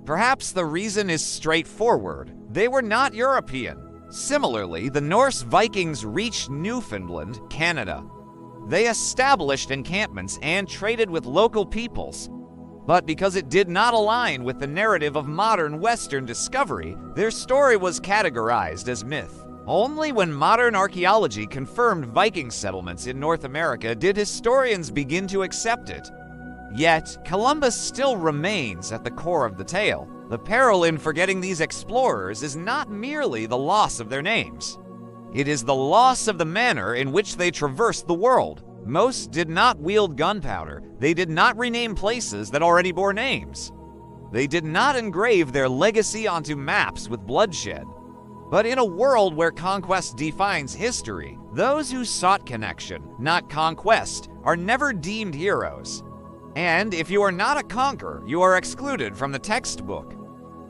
Perhaps the reason is straightforward. They were not European. Similarly, the Norse Vikings reached Newfoundland, Canada. They established encampments and traded with local peoples. But because it did not align with the narrative of modern Western discovery, their story was categorized as myth. Only when modern archaeology confirmed Viking settlements in North America did historians begin to accept it. Yet, Columbus still remains at the core of the tale. The peril in forgetting these explorers is not merely the loss of their names. It is the loss of the manner in which they traversed the world. Most did not wield gunpowder. They did not rename places that already bore names. They did not engrave their legacy onto maps with bloodshed. But in a world where conquest defines history, those who sought connection, not conquest, are never deemed heroes. And if you are not a conqueror, you are excluded from the textbook.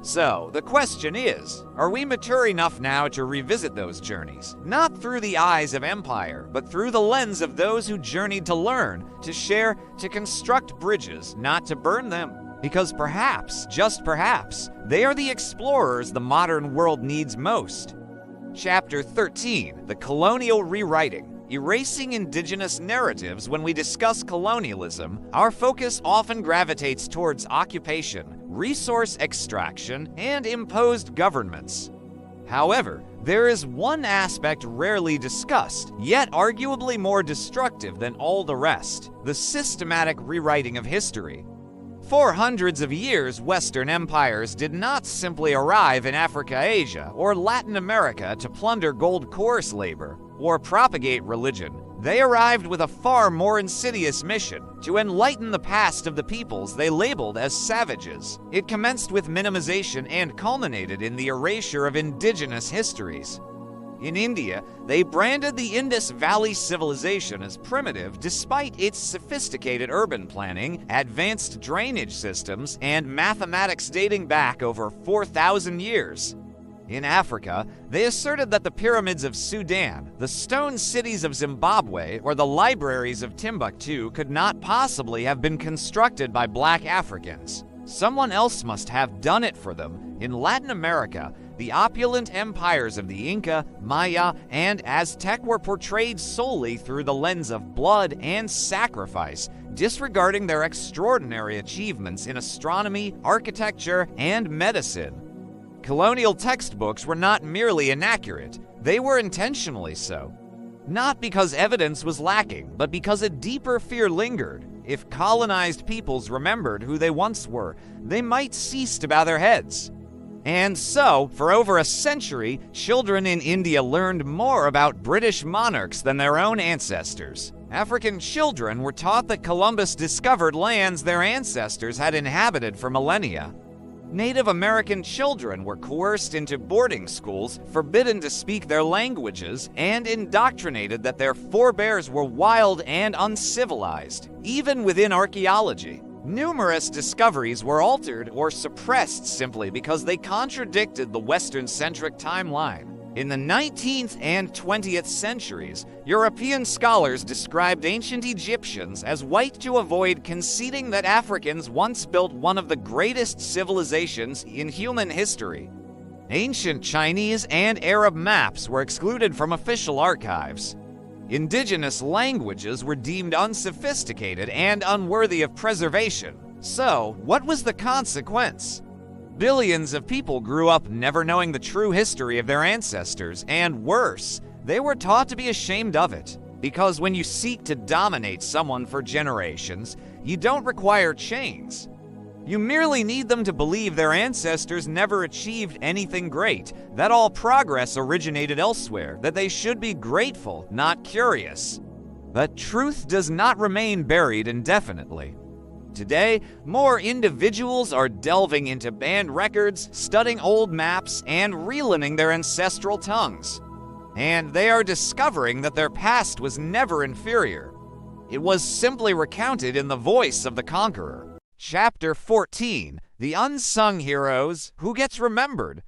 So, the question is, are we mature enough now to revisit those journeys, not through the eyes of empire, but through the lens of those who journeyed to learn, to share, to construct bridges, not to burn them? Because perhaps, just perhaps, they are the explorers the modern world needs most. Chapter 13, The Colonial Rewriting. Erasing indigenous narratives. When we discuss colonialism, our focus often gravitates towards occupation, resource extraction, and imposed governments. However, there is one aspect rarely discussed, yet arguably more destructive than all the rest: the systematic rewriting of history. For hundreds of years, Western empires did not simply arrive in Africa, Asia, or Latin America to plunder gold course labor or propagate religion. They arrived with a far more insidious mission: to enlighten the past of the peoples they labeled as savages. It commenced with minimization and culminated in the erasure of indigenous histories. In India, they branded the Indus Valley civilization as primitive despite its sophisticated urban planning, advanced drainage systems, and mathematics dating back over 4,000 years. In Africa, they asserted that the pyramids of Sudan, the stone cities of Zimbabwe, or the libraries of Timbuktu could not possibly have been constructed by black Africans. Someone else must have done it for them. In Latin America, the opulent empires of the Inca, Maya, and Aztec were portrayed solely through the lens of blood and sacrifice, disregarding their extraordinary achievements in astronomy, architecture, and medicine. Colonial textbooks were not merely inaccurate, they were intentionally so. Not because evidence was lacking, but because a deeper fear lingered. If colonized peoples remembered who they once were, they might cease to bow their heads. And so, for over a century, children in India learned more about British monarchs than their own ancestors. African children were taught that Columbus discovered lands their ancestors had inhabited for millennia. Native American children were coerced into boarding schools, forbidden to speak their languages, and indoctrinated that their forebears were wild and uncivilized, even within archaeology. Numerous discoveries were altered or suppressed simply because they contradicted the Western-centric timeline. In the 19th and 20th centuries, European scholars described ancient Egyptians as white to avoid conceding that Africans once built one of the greatest civilizations in human history. Ancient Chinese and Arab maps were excluded from official archives. Indigenous languages were deemed unsophisticated and unworthy of preservation. So, what was the consequence? Billions of people grew up never knowing the true history of their ancestors, and worse, they were taught to be ashamed of it. Because when you seek to dominate someone for generations, you don't require chains. You merely need them to believe their ancestors never achieved anything great, that all progress originated elsewhere, that they should be grateful, not curious. But truth does not remain buried indefinitely. Today, more individuals are delving into banned records, studying old maps, and relearning their ancestral tongues. And they are discovering that their past was never inferior. It was simply recounted in the voice of the conqueror. Chapter 14, The Unsung Heroes, Who Gets Remembered?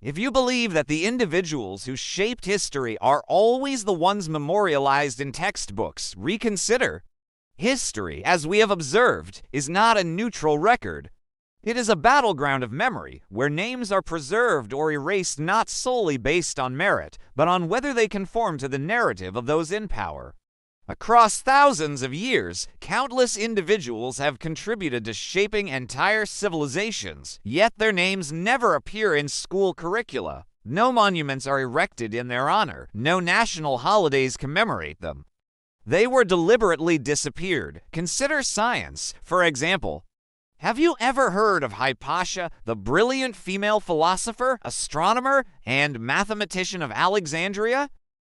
If you believe that the individuals who shaped history are always the ones memorialized in textbooks, reconsider. History, as we have observed, is not a neutral record. It is a battleground of memory, where names are preserved or erased not solely based on merit, but on whether they conform to the narrative of those in power. Across thousands of years, countless individuals have contributed to shaping entire civilizations, yet their names never appear in school curricula. No monuments are erected in their honor, no national holidays commemorate them. They were deliberately disappeared. Consider science, for example. Have you ever heard of Hypatia, the brilliant female philosopher, astronomer, and mathematician of Alexandria?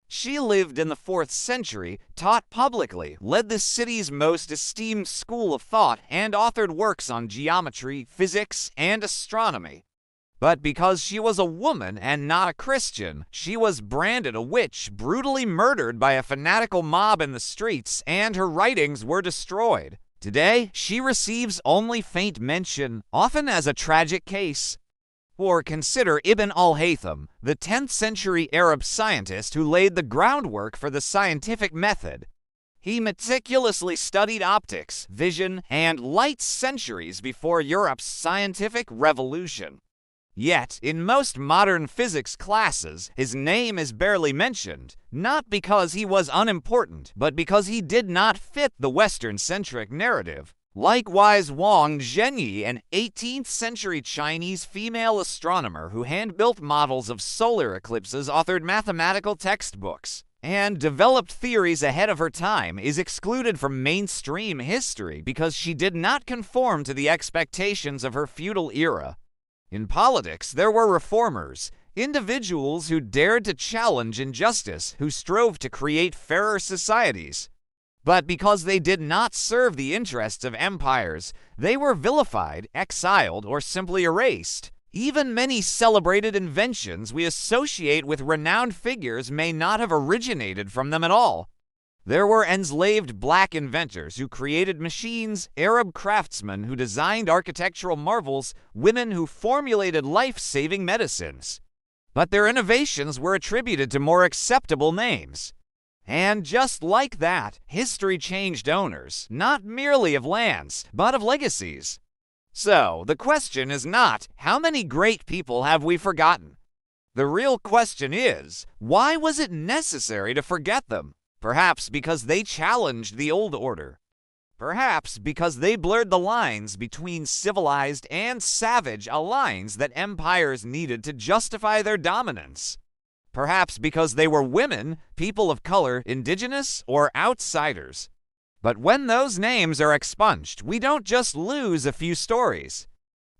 She lived in the 4th century, taught publicly, led the city's most esteemed school of thought, and authored works on geometry, physics, and astronomy. But because she was a woman and not a Christian, she was branded a witch, brutally murdered by a fanatical mob in the streets, and her writings were destroyed. Today, she receives only faint mention, often as a tragic case. Or consider Ibn al-Haytham, the 10th century Arab scientist who laid the groundwork for the scientific method. He meticulously studied optics, vision, and light centuries before Europe's scientific revolution. Yet, in most modern physics classes, his name is barely mentioned, not because he was unimportant, but because he did not fit the Western-centric narrative. Likewise, Wang Zhenyi, an 18th century Chinese female astronomer who hand-built models of solar eclipses, authored mathematical textbooks, and developed theories ahead of her time, is excluded from mainstream history because she did not conform to the expectations of her feudal era. In politics, there were reformers, individuals who dared to challenge injustice, who strove to create fairer societies. But because they did not serve the interests of empires, they were vilified, exiled, or simply erased. Even many celebrated inventions we associate with renowned figures may not have originated from them at all. There were enslaved black inventors who created machines, Arab craftsmen who designed architectural marvels, women who formulated life-saving medicines. But their innovations were attributed to more acceptable names. And just like that, history changed owners, not merely of lands, but of legacies. So, the question is not, how many great people have we forgotten? The real question is, why was it necessary to forget them? Perhaps because they challenged the old order. Perhaps because they blurred the lines between civilized and savage, lines that empires needed to justify their dominance. Perhaps because they were women, people of color, indigenous, or outsiders. But when those names are expunged, we don't just lose a few stories.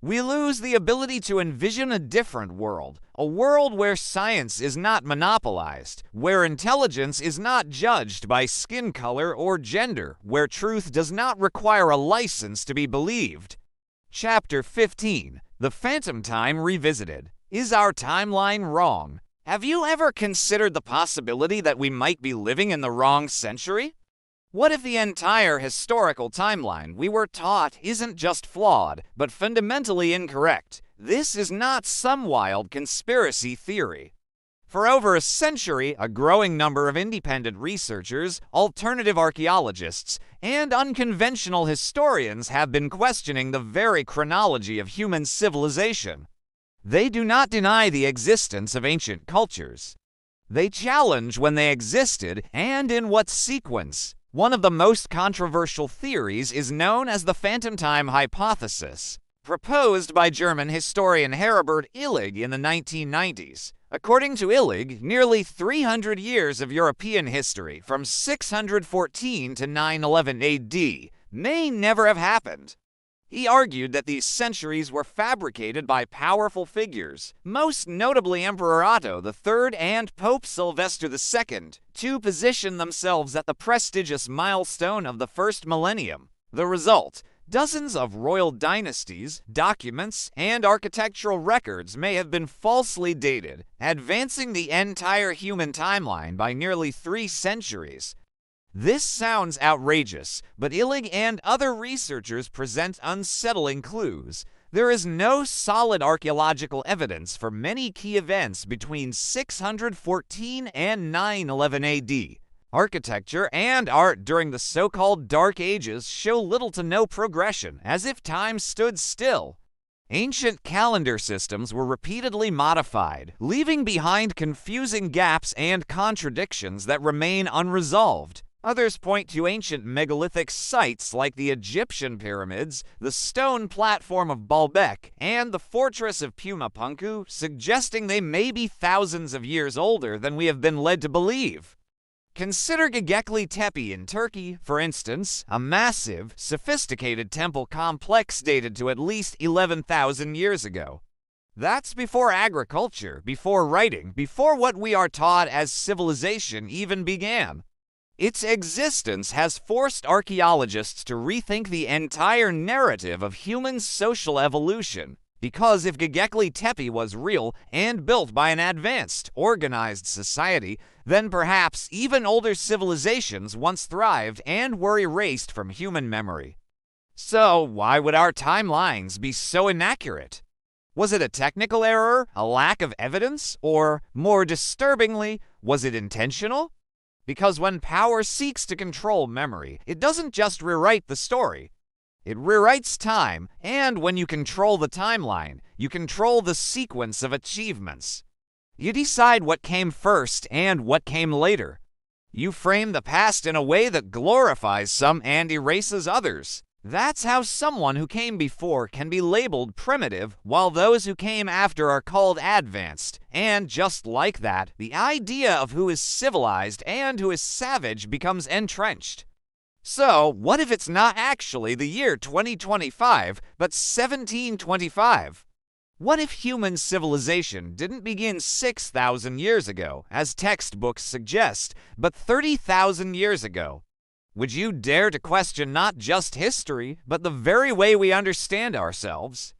We lose the ability to envision a different world, a world where science is not monopolized, where intelligence is not judged by skin color or gender, where truth does not require a license to be believed. Chapter 15. The Phantom Time Revisited. Is our timeline wrong? Have you ever considered the possibility that we might be living in the wrong century? What if the entire historical timeline we were taught isn't just flawed, but fundamentally incorrect? This is not some wild conspiracy theory. For over a century, a growing number of independent researchers, alternative archaeologists, and unconventional historians have been questioning the very chronology of human civilization. They do not deny the existence of ancient cultures. They challenge when they existed and in what sequence. One of the most controversial theories is known as the phantom time hypothesis, proposed by German historian Herbert Illig in the 1990s. According to Illig, nearly 300 years of European history, from 614 to 911 AD, may never have happened. He argued that these centuries were fabricated by powerful figures, most notably Emperor Otto III and Pope Sylvester II, to position themselves at the prestigious milestone of the first millennium. The result: dozens of royal dynasties, documents, and architectural records may have been falsely dated, advancing the entire human timeline by nearly 3 centuries. This sounds outrageous, but Illig and other researchers present unsettling clues. There is no solid archaeological evidence for many key events between 614 and 911 AD. Architecture and art during the so-called Dark Ages show little to no progression, as if time stood still. Ancient calendar systems were repeatedly modified, leaving behind confusing gaps and contradictions that remain unresolved. Others point to ancient megalithic sites like the Egyptian pyramids, the stone platform of Baalbek, and the fortress of Puma Punku, suggesting they may be thousands of years older than we have been led to believe. Consider Göbekli Tepe in Turkey, for instance, a massive, sophisticated temple complex dated to at least 11,000 years ago. That's before agriculture, before writing, before what we are taught as civilization even began. Its existence has forced archaeologists to rethink the entire narrative of human social evolution. Because if Göbekli Tepe was real and built by an advanced, organized society, then perhaps even older civilizations once thrived and were erased from human memory. So, why would our timelines be so inaccurate? Was it a technical error, a lack of evidence, or, more disturbingly, was it intentional? Because when power seeks to control memory, it doesn't just rewrite the story. It rewrites time, and when you control the timeline, you control the sequence of achievements. You decide what came first and what came later. You frame the past in a way that glorifies some and erases others. That's how someone who came before can be labeled primitive, while those who came after are called advanced. And just like that, the idea of who is civilized and who is savage becomes entrenched. So, what if it's not actually the year 2025, but 1725? What if human civilization didn't begin 6,000 years ago, as textbooks suggest, but 30,000 years ago? Would you dare to question not just history, but the very way we understand ourselves?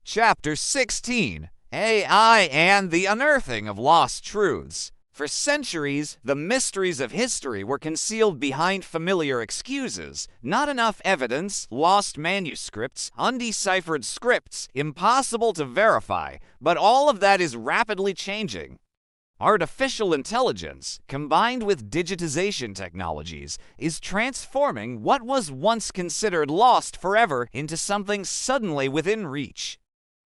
Chapter 16. AI and the Unearthing of Lost Truths. For centuries, the mysteries of history were concealed behind familiar excuses. Not enough evidence, lost manuscripts, undeciphered scripts, impossible to verify, but all of that is rapidly changing. Artificial intelligence, combined with digitization technologies, is transforming what was once considered lost forever into something suddenly within reach.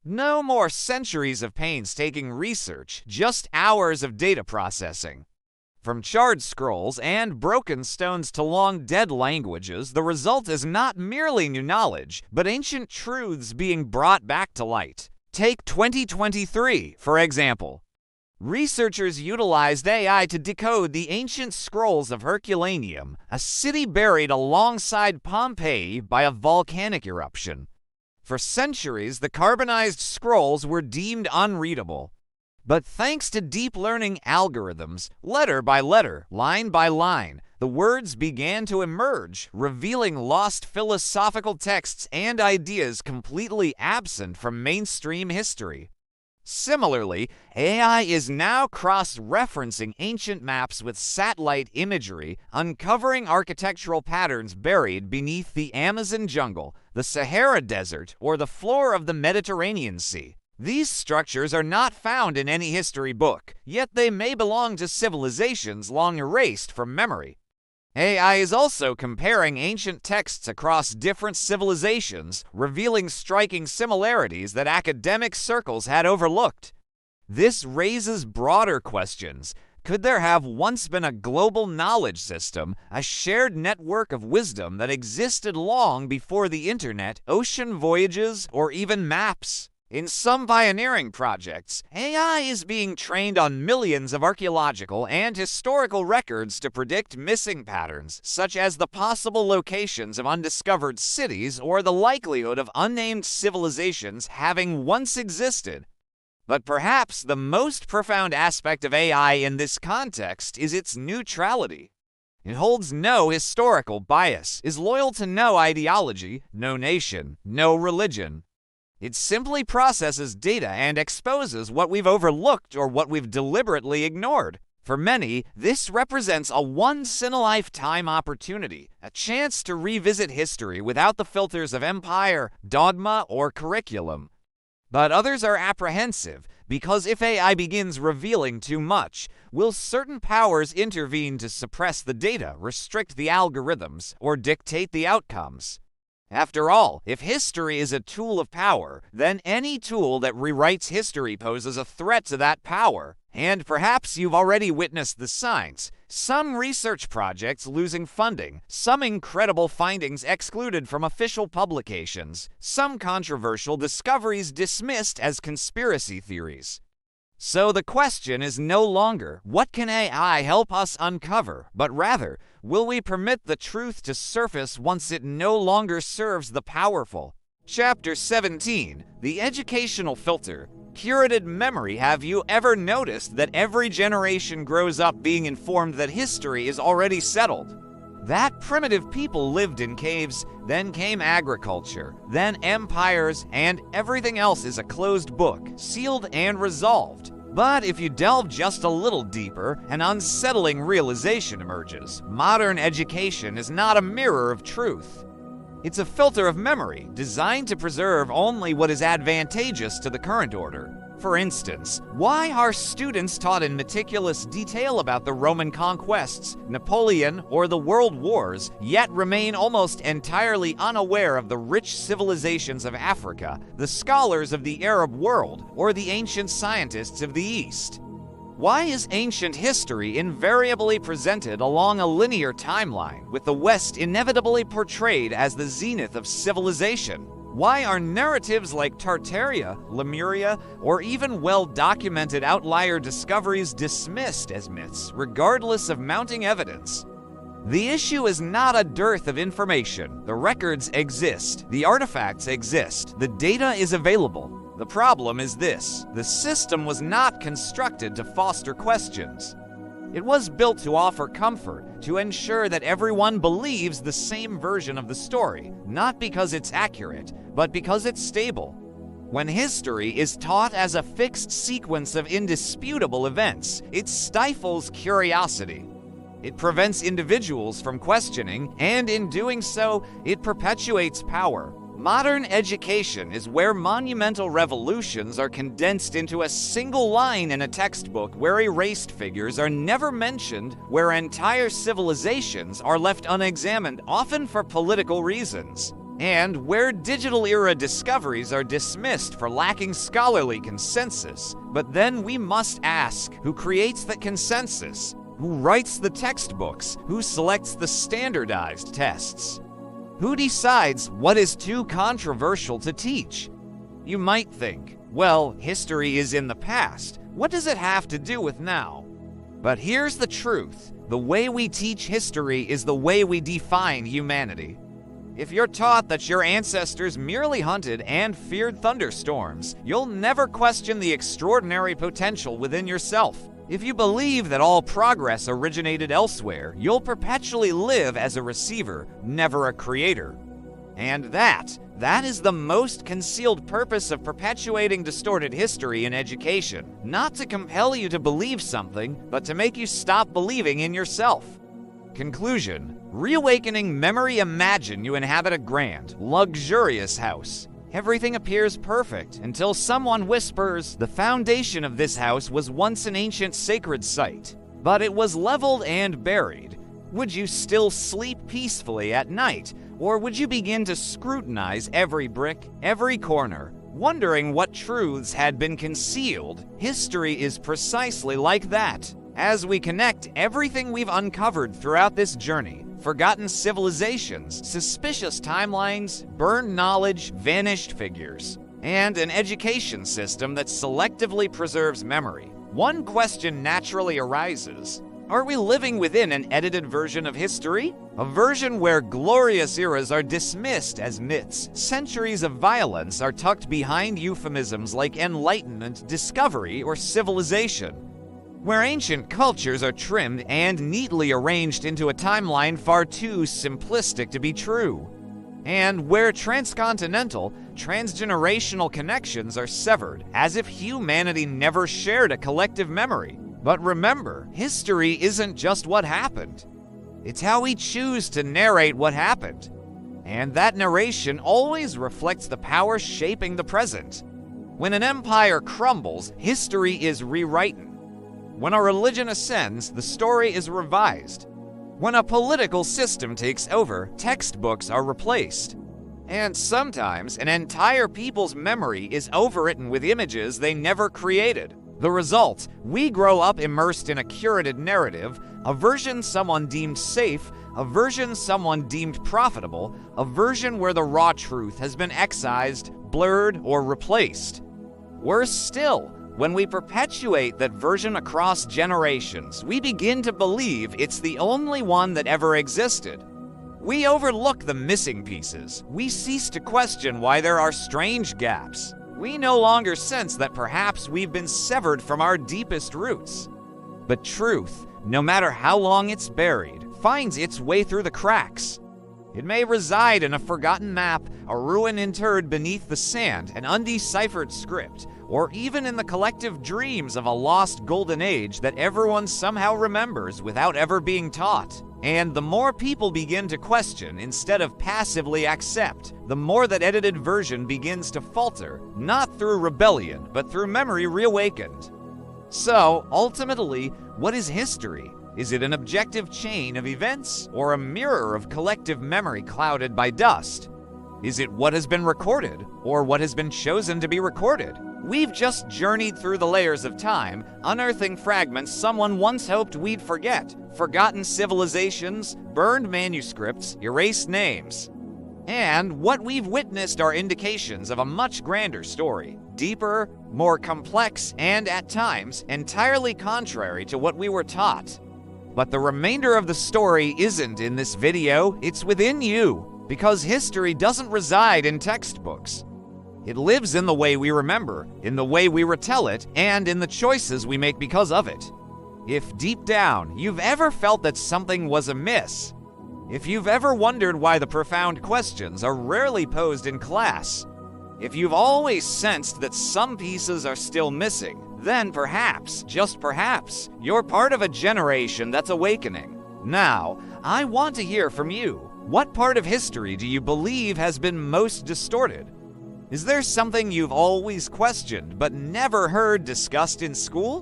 No more centuries of painstaking research, just hours of data processing. From charred scrolls and broken stones to long-dead languages, the result is not merely new knowledge, but ancient truths being brought back to light. Take 2023, for example. Researchers utilized AI to decode the ancient scrolls of Herculaneum, a city buried alongside Pompeii by a volcanic eruption. For centuries, the carbonized scrolls were deemed unreadable. But thanks to deep learning algorithms, letter by letter, line by line, the words began to emerge, revealing lost philosophical texts and ideas completely absent from mainstream history. Similarly, AI is now cross-referencing ancient maps with satellite imagery, uncovering architectural patterns buried beneath the Amazon jungle, the Sahara Desert, or the floor of the Mediterranean Sea. These structures are not found in any history book, yet they may belong to civilizations long erased from memory. AI is also comparing ancient texts across different civilizations, revealing striking similarities that academic circles had overlooked. This raises broader questions. Could there have once been a global knowledge system, a shared network of wisdom that existed long before the internet, ocean voyages, or even maps? In some pioneering projects, AI is being trained on millions of archaeological and historical records to predict missing patterns, such as the possible locations of undiscovered cities or the likelihood of unnamed civilizations having once existed. But perhaps the most profound aspect of AI in this context is its neutrality. It holds no historical bias, is loyal to no ideology, no nation, no religion. It simply processes data and exposes what we've overlooked or what we've deliberately ignored. For many, this represents a once-in-a-lifetime opportunity, a chance to revisit history without the filters of empire, dogma, or curriculum. But others are apprehensive, because if AI begins revealing too much, will certain powers intervene to suppress the data, restrict the algorithms, or dictate the outcomes? After all, if history is a tool of power, then any tool that rewrites history poses a threat to that power. And perhaps you've already witnessed the signs. Some research projects losing funding, some incredible findings excluded from official publications, some controversial discoveries dismissed as conspiracy theories. So the question is no longer, what can AI help us uncover, but rather, will we permit the truth to surface once it no longer serves the powerful? Chapter 17, The Educational Filter. Curated memory. Have you ever noticed that every generation grows up being informed that history is already settled? That primitive people lived in caves, then came agriculture, then empires, and everything else is a closed book, sealed and resolved. But if you delve just a little deeper, an unsettling realization emerges. Modern education is not a mirror of truth. It's a filter of memory, designed to preserve only what is advantageous to the current order. For instance, why are students taught in meticulous detail about the Roman conquests, Napoleon, or the World Wars, yet remain almost entirely unaware of the rich civilizations of Africa, the scholars of the Arab world, or the ancient scientists of the East? Why is ancient history invariably presented along a linear timeline, with the West inevitably portrayed as the zenith of civilization? Why are narratives like Tartaria, Lemuria, or even well-documented outlier discoveries dismissed as myths, regardless of mounting evidence? The issue is not a dearth of information. The records exist, the artifacts exist, the data is available. The problem is this: the system was not constructed to foster questions. It was built to offer comfort, to ensure that everyone believes the same version of the story, not because it's accurate, but because it's stable. When history is taught as a fixed sequence of indisputable events, it stifles curiosity. It prevents individuals from questioning, and in doing so, it perpetuates power. Modern education is where monumental revolutions are condensed into a single line in a textbook, where erased figures are never mentioned, where entire civilizations are left unexamined, often for political reasons. And where digital era discoveries are dismissed for lacking scholarly consensus, but then we must ask, who creates the consensus? Who writes the textbooks? Who selects the standardized tests? Who decides what is too controversial to teach? You might think, well, history is in the past. What does it have to do with now? But here's the truth. The way we teach history is the way we define humanity. If you're taught that your ancestors merely hunted and feared thunderstorms, you'll never question the extraordinary potential within yourself. If you believe that all progress originated elsewhere, you'll perpetually live as a receiver, never a creator. And that is the most concealed purpose of perpetuating distorted history in education. Not to compel you to believe something, but to make you stop believing in yourself. Conclusion. Reawakening memory. Imagine you inhabit a grand, luxurious house. Everything appears perfect until someone whispers, the foundation of this house was once an ancient sacred site, but it was leveled and buried. Would you still sleep peacefully at night, or would you begin to scrutinize every brick, every corner, wondering what truths had been concealed? History is precisely like that. As we connect everything we've uncovered throughout this journey, forgotten civilizations, suspicious timelines, burned knowledge, vanished figures, and an education system that selectively preserves memory, one question naturally arises. Are we living within an edited version of history? A version where glorious eras are dismissed as myths, centuries of violence are tucked behind euphemisms like enlightenment, discovery, or civilization, where ancient cultures are trimmed and neatly arranged into a timeline far too simplistic to be true, and where transcontinental, transgenerational connections are severed, as if humanity never shared a collective memory. But remember, history isn't just what happened. It's how we choose to narrate what happened. And that narration always reflects the power shaping the present. When an empire crumbles, history is rewritten. When a religion ascends, the story is revised. When a political system takes over, textbooks are replaced. And sometimes, an entire people's memory is overwritten with images they never created. The result, we grow up immersed in a curated narrative, a version someone deemed safe, a version someone deemed profitable, a version where the raw truth has been excised, blurred, or replaced. Worse still, when we perpetuate that version across generations, we begin to believe it's the only one that ever existed. We overlook the missing pieces. We cease to question why there are strange gaps. We no longer sense that perhaps we've been severed from our deepest roots. But truth, no matter how long it's buried, finds its way through the cracks. It may reside in a forgotten map, a ruin interred beneath the sand, an undeciphered script, or even in the collective dreams of a lost golden age that everyone somehow remembers without ever being taught. And the more people begin to question instead of passively accept, the more that edited version begins to falter, not through rebellion, but through memory reawakened. So, ultimately, what is history? Is it an objective chain of events, or a mirror of collective memory clouded by dust? Is it what has been recorded, or what has been chosen to be recorded? We've just journeyed through the layers of time, unearthing fragments someone once hoped we'd forget, forgotten civilizations, burned manuscripts, erased names. And what we've witnessed are indications of a much grander story, deeper, more complex, and at times, entirely contrary to what we were taught. But the remainder of the story isn't in this video, it's within you, because history doesn't reside in textbooks. It lives in the way we remember, in the way we retell it, and in the choices we make because of it. If deep down you've ever felt that something was amiss, if you've ever wondered why the profound questions are rarely posed in class, if you've always sensed that some pieces are still missing, then perhaps, just perhaps, you're part of a generation that's awakening. Now, I want to hear from you. What part of history do you believe has been most distorted? Is there something you've always questioned but never heard discussed in school?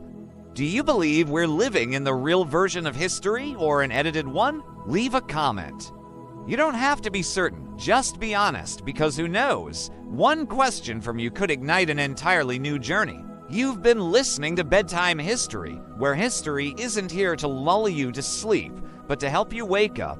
Do you believe we're living in the real version of history or an edited one? Leave a comment. You don't have to be certain, just be honest, because who knows? One question from you could ignite an entirely new journey. You've been listening to Bedtime History, where history isn't here to lull you to sleep, but to help you wake up